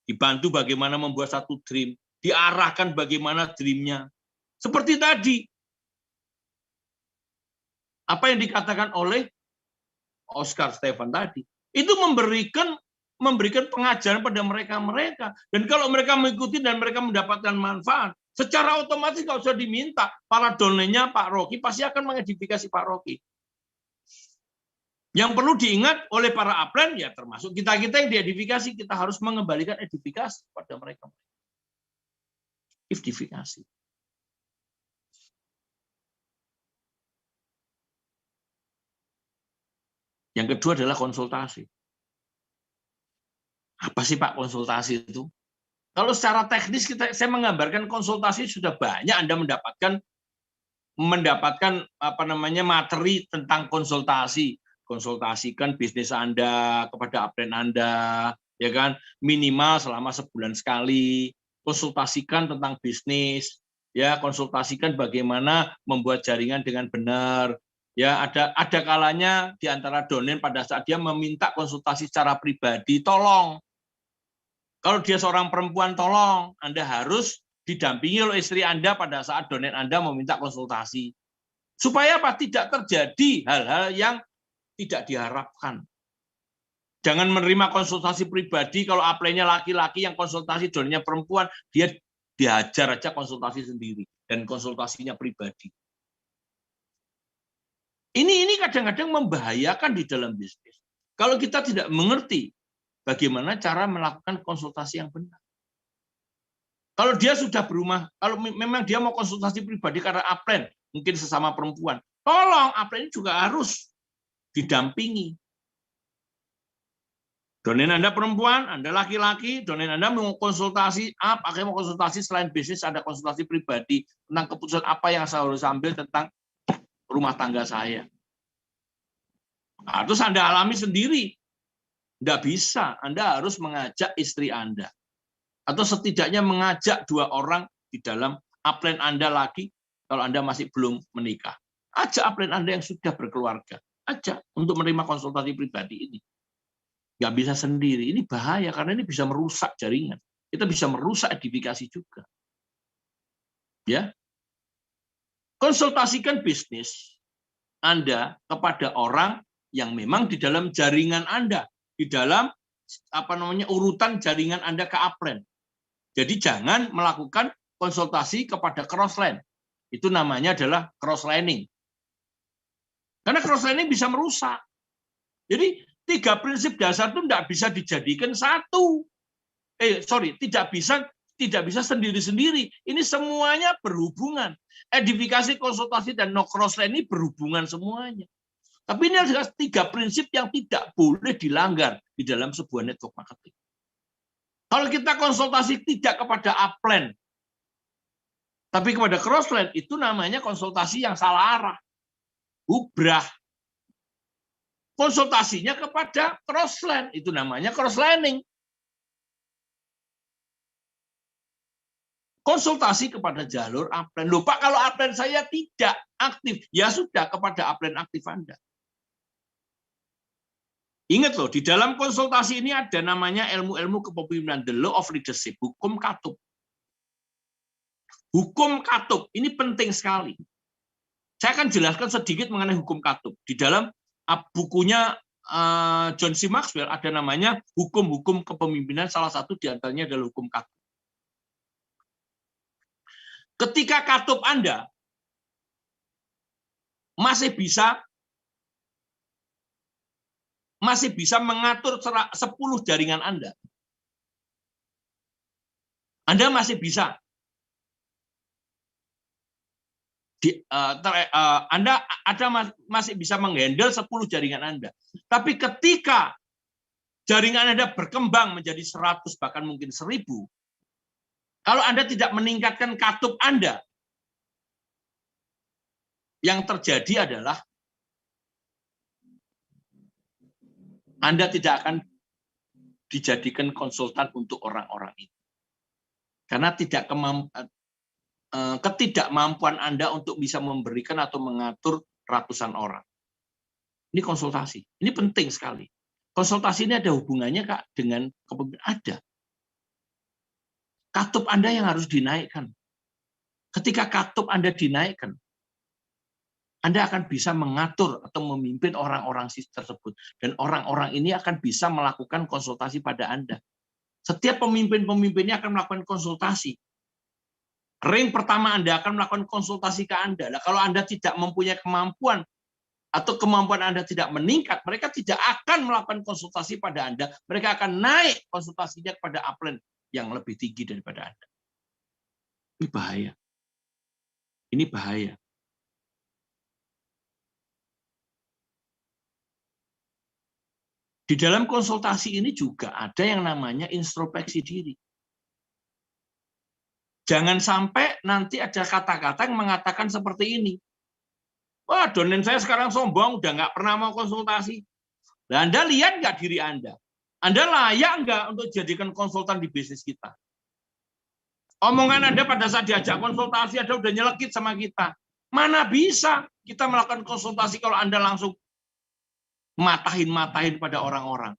Dibantu bagaimana membuat satu dream, diarahkan bagaimana dreamnya. Seperti tadi, apa yang dikatakan oleh Oscar Stephen tadi, itu memberikan pengajaran pada mereka-mereka. Dan kalau mereka mengikuti dan mereka mendapatkan manfaat, secara otomatis nggak usah diminta. Para donennya Pak Rocky pasti akan mengedifikasi Pak Rocky. Yang perlu diingat oleh para upline, ya termasuk kita-kita yang diedifikasi, kita harus mengembalikan edifikasi pada mereka. Edifikasi. Yang kedua adalah konsultasi. Apa sih Pak konsultasi itu? Kalau secara teknis saya menggambarkan konsultasi sudah banyak Anda mendapatkan mendapatkan materi tentang konsultasi. Konsultasikan bisnis Anda kepada upline Anda, ya kan? Minimal selama sebulan sekali. Konsultasikan tentang bisnis, ya, konsultasikan bagaimana membuat jaringan dengan benar. Ya, ada kalanya di antara donen pada saat dia meminta konsultasi secara pribadi, tolong. Kalau dia seorang perempuan, tolong Anda harus didampingi oleh istri Anda pada saat donen Anda meminta konsultasi. Supaya apa? Tidak terjadi hal-hal yang tidak diharapkan. Jangan menerima konsultasi pribadi kalau upline-nya laki-laki yang konsultasi donennya perempuan, dia dihajar aja konsultasi sendiri dan konsultasinya pribadi. Ini kadang-kadang membahayakan di dalam bisnis. Kalau kita tidak mengerti bagaimana cara melakukan konsultasi yang benar. Kalau dia sudah berumah, kalau memang dia mau konsultasi pribadi karena upline, mungkin sesama perempuan, tolong upline juga harus didampingi. Donen Anda perempuan, Anda laki-laki, donen Anda mau konsultasi, mau konsultasi selain bisnis, ada konsultasi pribadi tentang keputusan apa yang saya harus ambil tentang rumah tangga saya. Nah, terus Anda alami sendiri. Tidak bisa, Anda harus mengajak istri Anda. Atau setidaknya mengajak 2 orang di dalam upline Anda lagi, kalau Anda masih belum menikah. Ajak upline Anda yang sudah berkeluarga. Ajak untuk menerima konsultasi pribadi ini. Nggak bisa sendiri, ini bahaya karena ini bisa merusak jaringan. Kita bisa merusak edifikasi juga. Ya, konsultasikan bisnis Anda kepada orang yang memang di dalam jaringan Anda, di dalam urutan jaringan Anda ke upline. Jadi jangan melakukan konsultasi kepada crossline. Itu namanya adalah crosslining. Karena crosslining bisa merusak. Jadi 3 prinsip dasar itu tidak bisa dijadikan satu. Tidak bisa sendiri-sendiri. Ini semuanya berhubungan. Edifikasi, konsultasi, dan no crossline ini berhubungan semuanya. Tapi ini adalah 3 prinsip yang tidak boleh dilanggar di dalam sebuah network marketing. Kalau kita konsultasi tidak kepada upline, tapi kepada crossline, itu namanya konsultasi yang salah arah. Bubrah. Konsultasinya kepada crossline, itu namanya crosslining. Konsultasi kepada jalur upline. Loh Pak, kalau upline saya tidak aktif, ya sudah kepada upline aktif Anda. Ingat loh, di dalam konsultasi ini ada namanya ilmu-ilmu kepemimpinan, the law of leadership, hukum katup. Hukum katup, ini penting sekali. Saya akan jelaskan sedikit mengenai hukum katup. Di dalam bukunya John C. Maxwell ada namanya hukum-hukum kepemimpinan, salah satu diantaranya adalah hukum katup. Ketika katup Anda masih bisa mengatur 10 jaringan Anda masih bisa. Anda masih bisa menghandle 10 jaringan Anda. Tapi ketika jaringan Anda berkembang menjadi 100 bahkan mungkin 1000, kalau Anda tidak meningkatkan katup Anda, yang terjadi adalah Anda tidak akan dijadikan konsultan untuk orang-orang itu. Karena ketidakmampuan Anda untuk bisa memberikan atau mengatur ratusan orang. Ini konsultasi. Ini penting sekali. Konsultasi ini ada hubungannya Kak dengan kepemimpinan. Ada. Katup Anda yang harus dinaikkan. Ketika katup Anda dinaikkan, Anda akan bisa mengatur atau memimpin orang-orang tersebut. Dan orang-orang ini akan bisa melakukan konsultasi pada Anda. Setiap pemimpin-pemimpinnya akan melakukan konsultasi. Ring pertama Anda akan melakukan konsultasi ke Anda. Nah, kalau Anda tidak mempunyai kemampuan atau kemampuan Anda tidak meningkat, mereka tidak akan melakukan konsultasi pada Anda. Mereka akan naik konsultasinya kepada upline yang lebih tinggi daripada Anda. Ini bahaya. Ini bahaya. Di dalam konsultasi ini juga ada yang namanya introspeksi diri. Jangan sampai nanti ada kata-kata yang mengatakan seperti ini. Wah, donen saya sekarang sombong, udah nggak pernah mau konsultasi. Nah, Anda lihat nggak diri Anda? Anda layak nggak untuk jadikan konsultan di bisnis kita? Omongan Anda pada saat diajak konsultasi, Anda udah nyelekit sama kita. Mana bisa kita melakukan konsultasi kalau Anda langsung matahin pada orang-orang.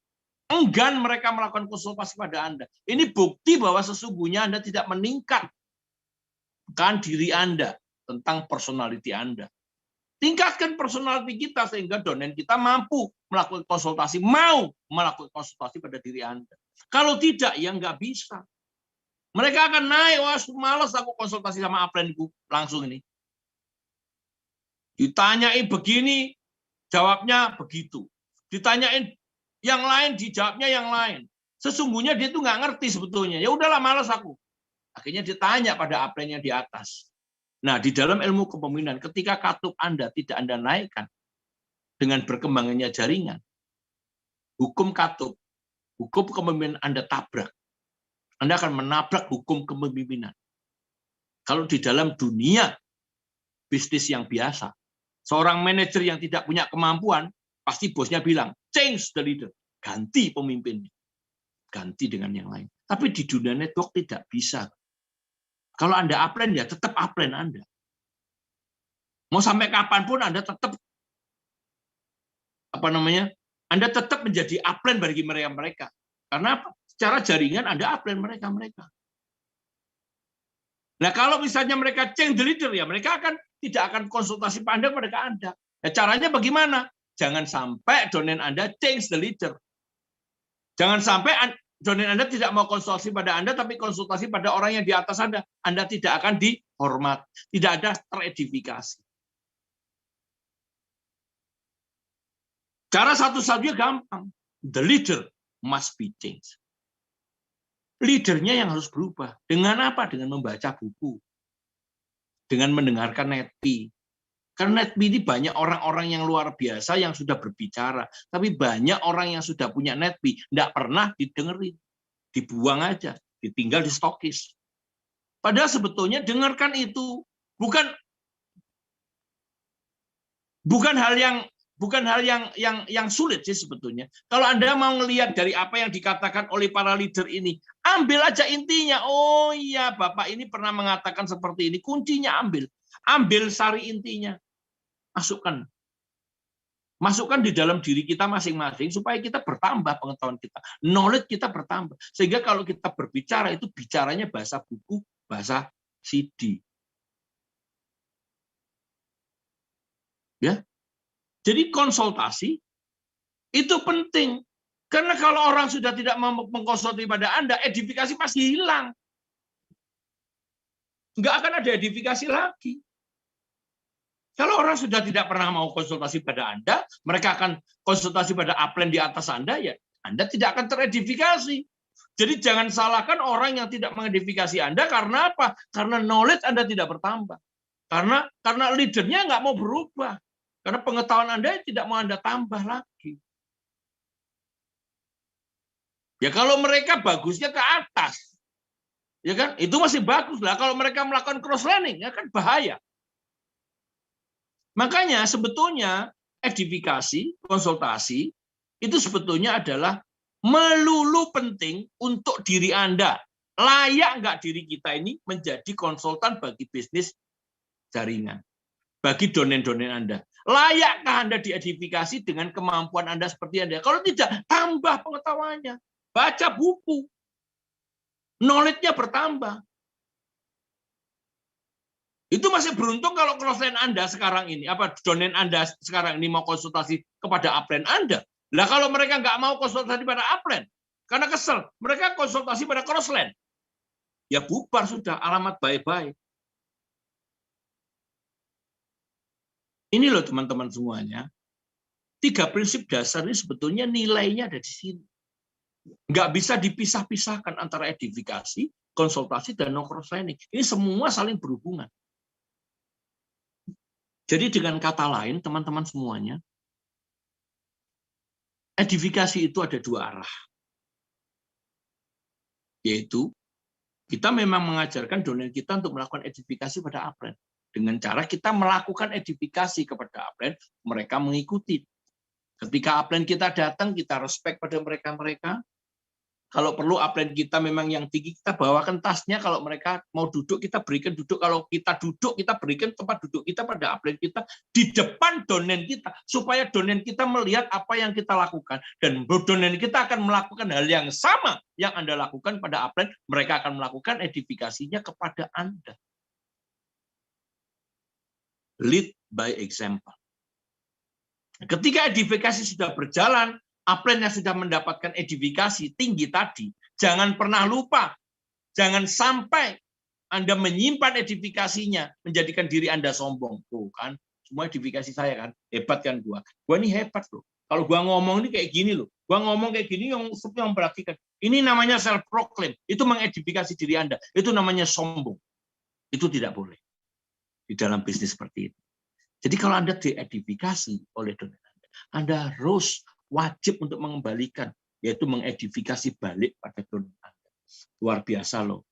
Enggan mereka melakukan konsultasi pada Anda. Ini bukti bahwa sesungguhnya Anda tidak meningkatkan diri Anda tentang personality Anda. Tingkatkan personality kita sehingga donen kita mampu melakukan konsultasi, mau melakukan konsultasi pada diri Anda. Kalau tidak, ya nggak bisa. Mereka akan naik, wah males aku konsultasi sama upline-ku langsung ini. Ditanyain begini, jawabnya begitu. Ditanyain yang lain, dijawabnya yang lain. Sesungguhnya dia itu nggak ngerti sebetulnya. Ya udahlah, malas aku. Akhirnya ditanya pada upline yang di atas. Nah, di dalam ilmu kepemimpinan, ketika katup Anda tidak Anda naikkan dengan berkembangannya jaringan, hukum katup, hukum kepemimpinan Anda tabrak. Anda akan menabrak hukum kepemimpinan. Kalau di dalam dunia bisnis yang biasa, seorang manajer yang tidak punya kemampuan, pasti bosnya bilang, change the leader, ganti pemimpinnya, ganti dengan yang lain. Tapi di dunia network tidak bisa. Kalau Anda upline, ya tetap upline Anda. Mau sampai kapanpun Anda tetap Anda tetap menjadi upline bagi mereka. Karena apa? Secara jaringan Anda upline mereka. Nah, kalau misalnya mereka change the leader, ya mereka tidak akan konsultasi pada Anda. Nah, caranya bagaimana? Jangan sampai donen Anda change the leader. Jangan sampai donen Anda tidak mau konsultasi pada Anda, tapi konsultasi pada orang yang di atas Anda. Anda tidak akan dihormat, tidak ada teredifikasi. Cara satu-satunya gampang. The leader must be changed. Leadernya yang harus berubah. Dengan apa? Dengan membaca buku. Dengan mendengarkan netpi. Karena netpi ini banyak orang-orang yang luar biasa yang sudah berbicara. Tapi banyak orang yang sudah punya netpi. Tidak pernah didengerin. Dibuang aja. Ditinggal di stokis. Padahal sebetulnya dengarkan itu. Bukan hal yang sulit sih sebetulnya. Kalau Anda mau melihat dari apa yang dikatakan oleh para leader ini, ambil aja intinya. Oh iya, Bapak ini pernah mengatakan seperti ini. Kuncinya ambil. Ambil sari intinya. Masukkan di dalam diri kita masing-masing supaya kita bertambah pengetahuan kita. Knowledge kita bertambah. Sehingga kalau kita berbicara itu bicaranya bahasa buku, bahasa CD. Ya. Jadi konsultasi itu penting. Karena kalau orang sudah tidak mau mengkonsultasi pada Anda, edifikasi pasti hilang. Nggak akan ada edifikasi lagi. Kalau orang sudah tidak pernah mau konsultasi pada Anda, mereka akan konsultasi pada upline di atas Anda, ya Anda tidak akan teredifikasi. Jadi jangan salahkan orang yang tidak mengedifikasi Anda karena apa? Karena knowledge Anda tidak bertambah. Karena leadernya nggak mau berubah. Karena pengetahuan Anda tidak mau Anda tambah lagi. Ya kalau mereka bagusnya ke atas, ya kan? Itu masih bagus lah. Kalau mereka melakukan cross learning, ya kan bahaya. Makanya sebetulnya edifikasi, konsultasi itu sebetulnya adalah melulu penting untuk diri Anda. Layak nggak diri kita ini menjadi konsultan bagi bisnis jaringan, bagi donen-donen Anda? Layakkah Anda diedifikasi dengan kemampuan Anda seperti Anda? Kalau tidak, tambah pengetahuannya. Baca buku. Knowledge-nya bertambah. Itu masih beruntung kalau crossline Anda sekarang ini, donen Anda sekarang ini mau konsultasi kepada upline Anda. Lah kalau mereka nggak mau konsultasi pada upline, karena kesel, mereka konsultasi pada crossline. Ya bubar sudah, alamat bye-bye. Ini loh teman-teman semuanya. 3 prinsip dasar ini sebetulnya nilainya ada di sini. Nggak bisa dipisah-pisahkan antara edifikasi, konsultasi, dan no-cross-lining. Ini semua saling berhubungan. Jadi dengan kata lain, teman-teman semuanya, edifikasi itu ada 2 arah. Yaitu, Kita memang mengajarkan donen kita untuk melakukan edifikasi pada upline. Dengan cara kita melakukan edifikasi kepada upline, mereka mengikuti. Ketika upline kita datang, kita respect pada mereka-mereka. Kalau perlu upline kita memang yang tinggi, kita bawakan tasnya. Kalau mereka mau duduk, kita berikan duduk. Kalau kita duduk, kita berikan tempat duduk kita pada upline kita di depan donen kita. Supaya donen kita melihat apa yang kita lakukan. Dan donen kita akan melakukan hal yang sama yang Anda lakukan pada upline. Mereka akan melakukan edifikasinya kepada Anda. Lead by example. Ketika edifikasi sudah berjalan, upline yang sudah mendapatkan edifikasi tinggi tadi, jangan pernah lupa, jangan sampai Anda menyimpan edifikasinya, menjadikan diri Anda sombong. Tuh kan, semua edifikasi saya kan, hebat kan gua. Gua ini hebat loh. Kalau gua ngomong ini kayak gini loh. Gua ngomong kayak gini yang memperhatikan. Ini namanya self proclaim. Itu mengedifikasi diri Anda. Itu namanya sombong. Itu tidak boleh di dalam bisnis seperti itu. Jadi kalau Anda diedifikasi oleh donen Anda harus wajib untuk mengembalikan, yaitu mengedifikasi balik pada donen Anda. Luar biasa loh.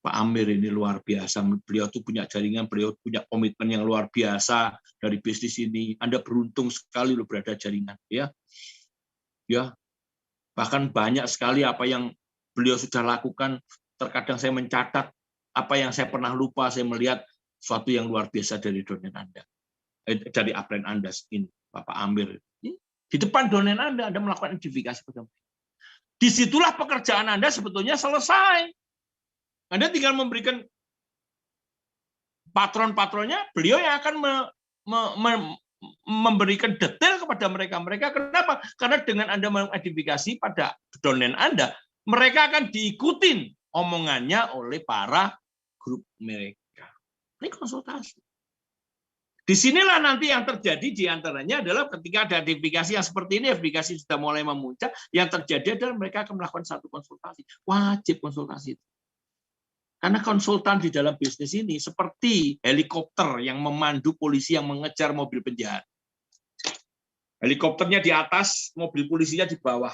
Pak Amir ini luar biasa. Beliau tuh punya jaringan, beliau punya komitmen yang luar biasa dari bisnis ini. Anda beruntung sekali loh berada jaringan. Ya. Bahkan banyak sekali apa yang beliau sudah lakukan. Terkadang saya mencatat apa yang saya pernah lupa, saya melihat sesuatu yang luar biasa dari donen Anda. Dari upline Anda ini, Bapak Amir. Di depan donen Anda melakukan edifikasi pada mereka. Disitulah pekerjaan Anda sebetulnya selesai. Anda tinggal memberikan patron-patronnya, beliau yang akan memberikan detail kepada mereka. Kenapa? Karena dengan Anda mengedifikasi pada donen Anda, mereka akan diikutin omongannya oleh para grup mereka. Ini konsultasi. Disinilah nanti yang terjadi diantaranya adalah ketika ada edifikasi yang seperti ini, edifikasi sudah mulai memuncak, yang terjadi adalah mereka akan melakukan satu konsultasi. Wajib konsultasi. Karena konsultan di dalam bisnis ini seperti helikopter yang memandu polisi yang mengejar mobil penjahat. Helikopternya di atas, mobil polisinya di bawah.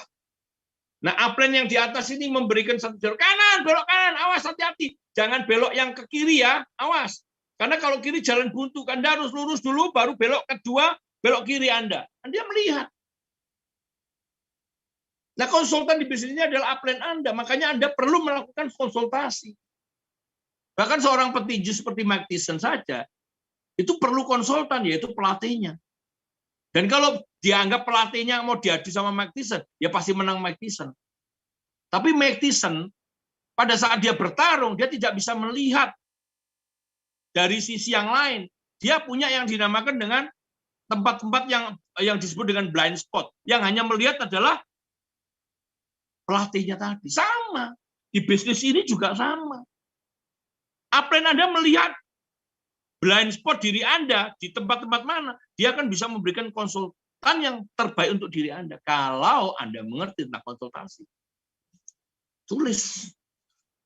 Nah, upline yang di atas ini memberikan satu jalur kanan, belok kanan, awas hati-hati. Jangan belok yang ke kiri ya, awas. Karena kalau kiri jalan buntu, Anda harus lurus dulu, baru belok kedua, belok kiri Anda. Anda melihat. Nah, konsultan di bisnis ini adalah upline Anda, makanya Anda perlu melakukan konsultasi. Bahkan seorang petinju seperti Mike Tyson saja, itu perlu konsultan, yaitu pelatihnya. Dan kalau dianggap pelatihnya mau diadu sama Mike Tyson, ya pasti menang Mike Tyson. Tapi Mike Tyson, pada saat dia bertarung, dia tidak bisa melihat dari sisi yang lain. Dia punya yang dinamakan dengan tempat-tempat yang disebut dengan blind spot. Yang hanya melihat adalah pelatihnya tadi. Sama. Di bisnis ini juga sama. Upline Anda melihat blind spot diri Anda di tempat-tempat mana, dia akan bisa memberikan konsultan yang terbaik untuk diri Anda. Kalau Anda mengerti tentang konsultasi. Tulis.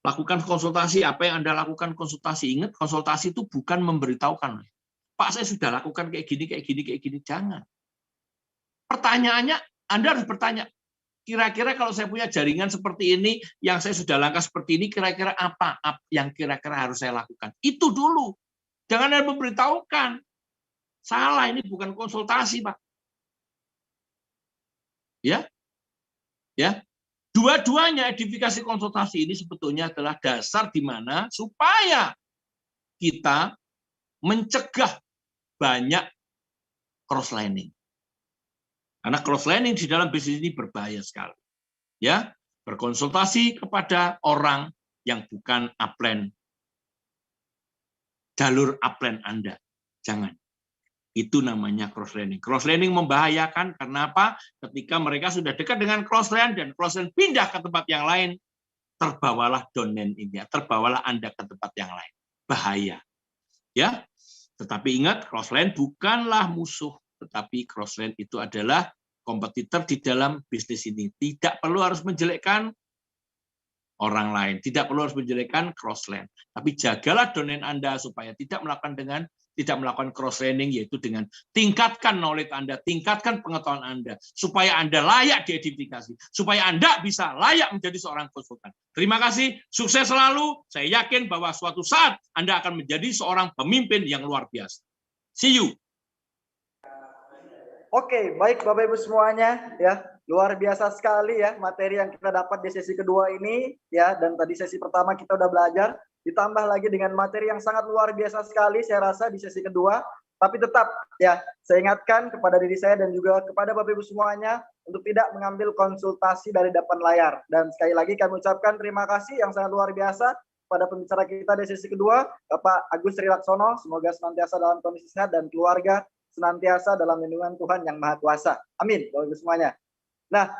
Lakukan konsultasi, apa yang Anda lakukan konsultasi. Ingat, konsultasi itu bukan memberitahukan. Pak, saya sudah lakukan kayak gini, kayak gini, kayak gini. Jangan. Pertanyaannya, Anda harus bertanya, kira-kira kalau saya punya jaringan seperti ini, yang saya sudah langkah seperti ini, kira-kira apa yang kira-kira harus saya lakukan? Itu dulu. Jangan Anda memberitahukan. Salah, ini bukan konsultasi, Pak. Ya? Dua-duanya edifikasi konsultasi ini sebetulnya adalah dasar di mana supaya kita mencegah banyak cross-lining. Karena cross-lining di dalam bisnis ini berbahaya sekali. Ya, berkonsultasi kepada orang yang bukan upline, jalur upline Anda. Jangan. Itu namanya cross-lining. Cross-lining membahayakan karena apa? Ketika mereka sudah dekat dengan cross-line dan cross-line pindah ke tempat yang lain, terbawalah donen ini, terbawalah Anda ke tempat yang lain. Bahaya. Ya. Tetapi ingat, cross-line bukanlah musuh, tetapi cross-line itu adalah kompetitor di dalam bisnis ini. Tidak perlu harus menjelekkan orang lain, tidak perlu harus menjelekkan cross-line. Tapi jagalah donen Anda supaya tidak melakukan dengan tidak melakukan cross training, yaitu dengan tingkatkan knowledge Anda, tingkatkan pengetahuan Anda, supaya Anda layak diidentifikasi, supaya Anda bisa layak menjadi seorang konsultan. Terima kasih, sukses selalu. Saya yakin bahwa suatu saat Anda akan menjadi seorang pemimpin yang luar biasa. See you. Oke, baik Bapak Ibu semuanya, ya luar biasa sekali ya materi yang kita dapat di sesi kedua ini ya, dan tadi sesi pertama kita udah belajar, ditambah lagi dengan materi yang sangat luar biasa sekali saya rasa di sesi kedua. Tapi tetap ya, saya ingatkan kepada diri saya dan juga kepada Bapak Ibu semuanya untuk tidak mengambil konsultasi dari depan layar. Dan sekali lagi kami ucapkan terima kasih yang sangat luar biasa pada pembicara kita di sesi kedua, Bapak Agus Sri Laksono. Semoga senantiasa dalam kondisi sehat dan keluarga senantiasa dalam lindungan Tuhan yang Maha Kuasa. Amin, Bapak Ibu semuanya. Nah,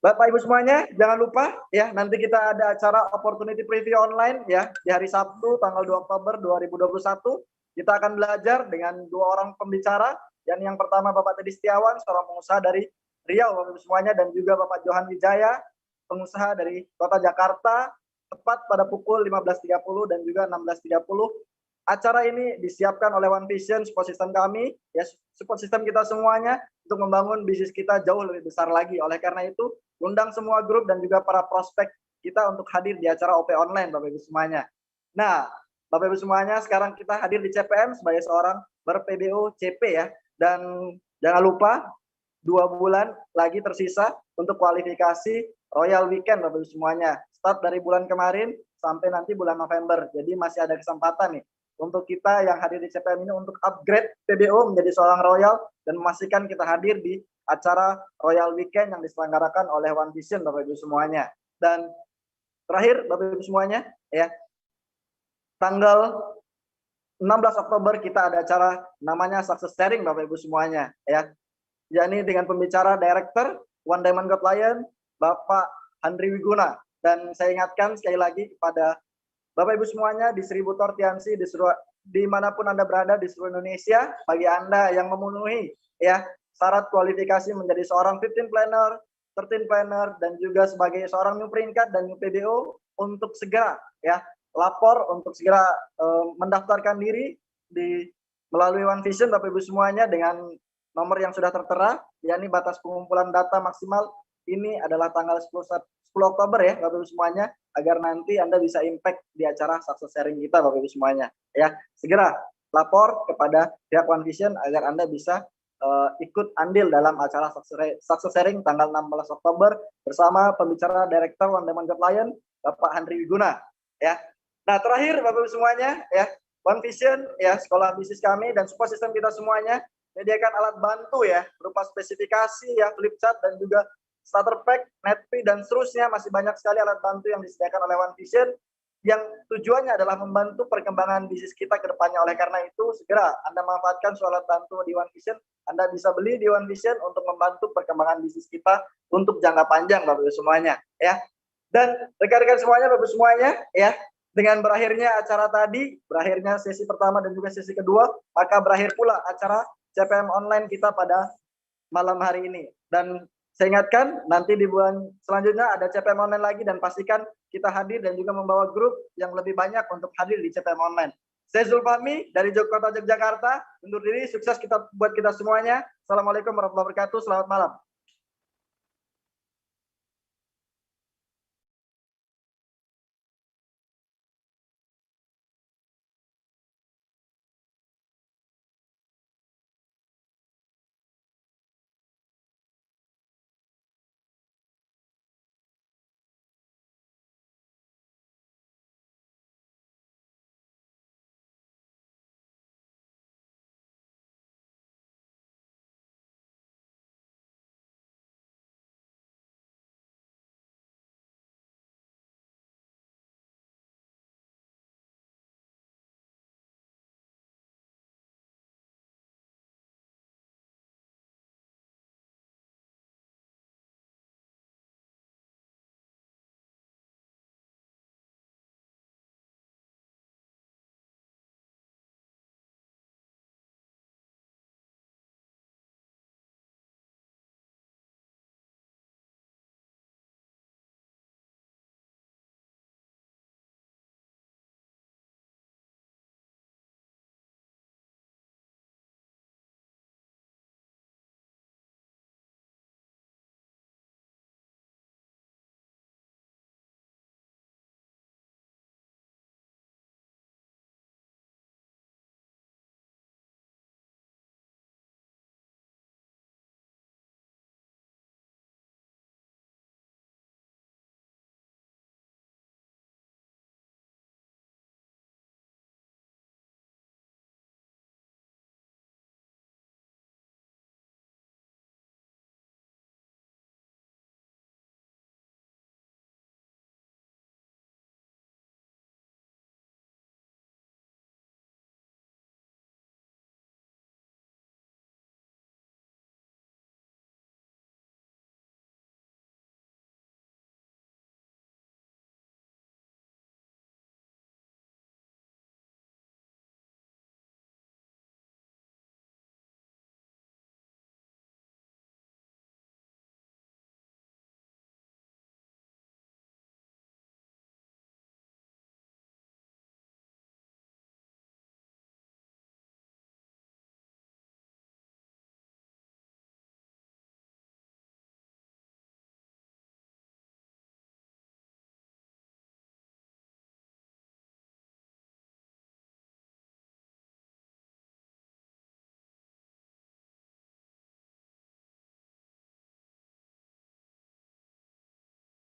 Bapak Ibu semuanya, jangan lupa ya, nanti kita ada acara opportunity preview online ya di hari Sabtu tanggal 2 Oktober 2021. Kita akan belajar dengan 2 orang pembicara, dan yang pertama Bapak Teddy Setiawan, seorang pengusaha dari Riau, Bapak Ibu semuanya, dan juga Bapak Johan Wijaya, pengusaha dari Kota Jakarta, tepat pada pukul 15.30 dan juga 16.30. Acara ini disiapkan oleh One Vision, support system kami, ya support system kita semuanya untuk membangun bisnis kita jauh lebih besar lagi. Oleh karena itu, undang semua grup dan juga para prospek kita untuk hadir di acara OP online, Bapak Ibu semuanya. Nah, Bapak Ibu semuanya, sekarang kita hadir di CPM sebagai seorang ber-PBO CP ya. Dan jangan lupa 2 bulan lagi tersisa untuk kualifikasi Royal Weekend, Bapak Ibu semuanya. Start dari bulan kemarin sampai nanti bulan November. Jadi masih ada kesempatan nih untuk kita yang hadir di CPM ini untuk upgrade PBO menjadi seorang Royal dan memastikan kita hadir di acara Royal Weekend yang diselenggarakan oleh One Vision, Bapak Ibu semuanya. Dan terakhir Bapak Ibu semuanya ya, tanggal 16 Oktober kita ada acara namanya Success Sharing, Bapak Ibu semuanya ya. Yakni dengan pembicara Director One Diamond God Lion, Bapak Handri Wiguna. Dan saya ingatkan sekali lagi kepada Bapak Ibu semuanya, distributor Tiansi dimanapun Anda berada di seluruh Indonesia, bagi Anda yang memenuhi ya syarat kualifikasi menjadi seorang 15 planner, 13 planner, dan juga sebagai seorang new peringkat dan new PBO, untuk segera ya lapor, untuk segera mendaftarkan diri melalui One Vision, Bapak Ibu semuanya, dengan nomor yang sudah tertera, yakni batas pengumpulan data maksimal ini adalah tanggal 10 Oktober ya Bapak Ibu semuanya, agar nanti Anda bisa impact di acara Success Sharing kita, Bapak Ibu semuanya ya. Segera lapor kepada pihak One Vision agar Anda bisa ikut andil dalam acara Success Sharing tanggal 16 Oktober bersama pembicara Director One Diamond God Lion, Bapak Handri Wiguna ya. Nah, terakhir Bapak Ibu semuanya ya, One Vision ya, sekolah bisnis kami dan support system kita semuanya menyediakan alat bantu ya berupa spesifikasi ya, flip chart dan juga starter pack, netfee, dan seterusnya. Masih banyak sekali alat bantu yang disediakan oleh One Vision yang tujuannya adalah membantu perkembangan bisnis kita ke depannya. Oleh karena itu, segera Anda manfaatkan alat bantu di One Vision. Anda bisa beli di One Vision untuk membantu perkembangan bisnis kita untuk jangka panjang, Bapak Ibu semuanya ya. Dan rekan-rekan semuanya, Bapak Ibu semuanya ya, dengan berakhirnya acara tadi, berakhirnya sesi pertama dan juga sesi kedua, maka berakhir pula acara CPM online kita pada malam hari ini. Dan saya ingatkan, nanti di bulan selanjutnya ada CPM online lagi, dan pastikan kita hadir dan juga membawa grup yang lebih banyak untuk hadir di CPM online. Saya Zulfahmi dari Kota Yogyakarta, undur diri, sukses buat kita semuanya. Assalamualaikum warahmatullahi wabarakatuh, selamat malam.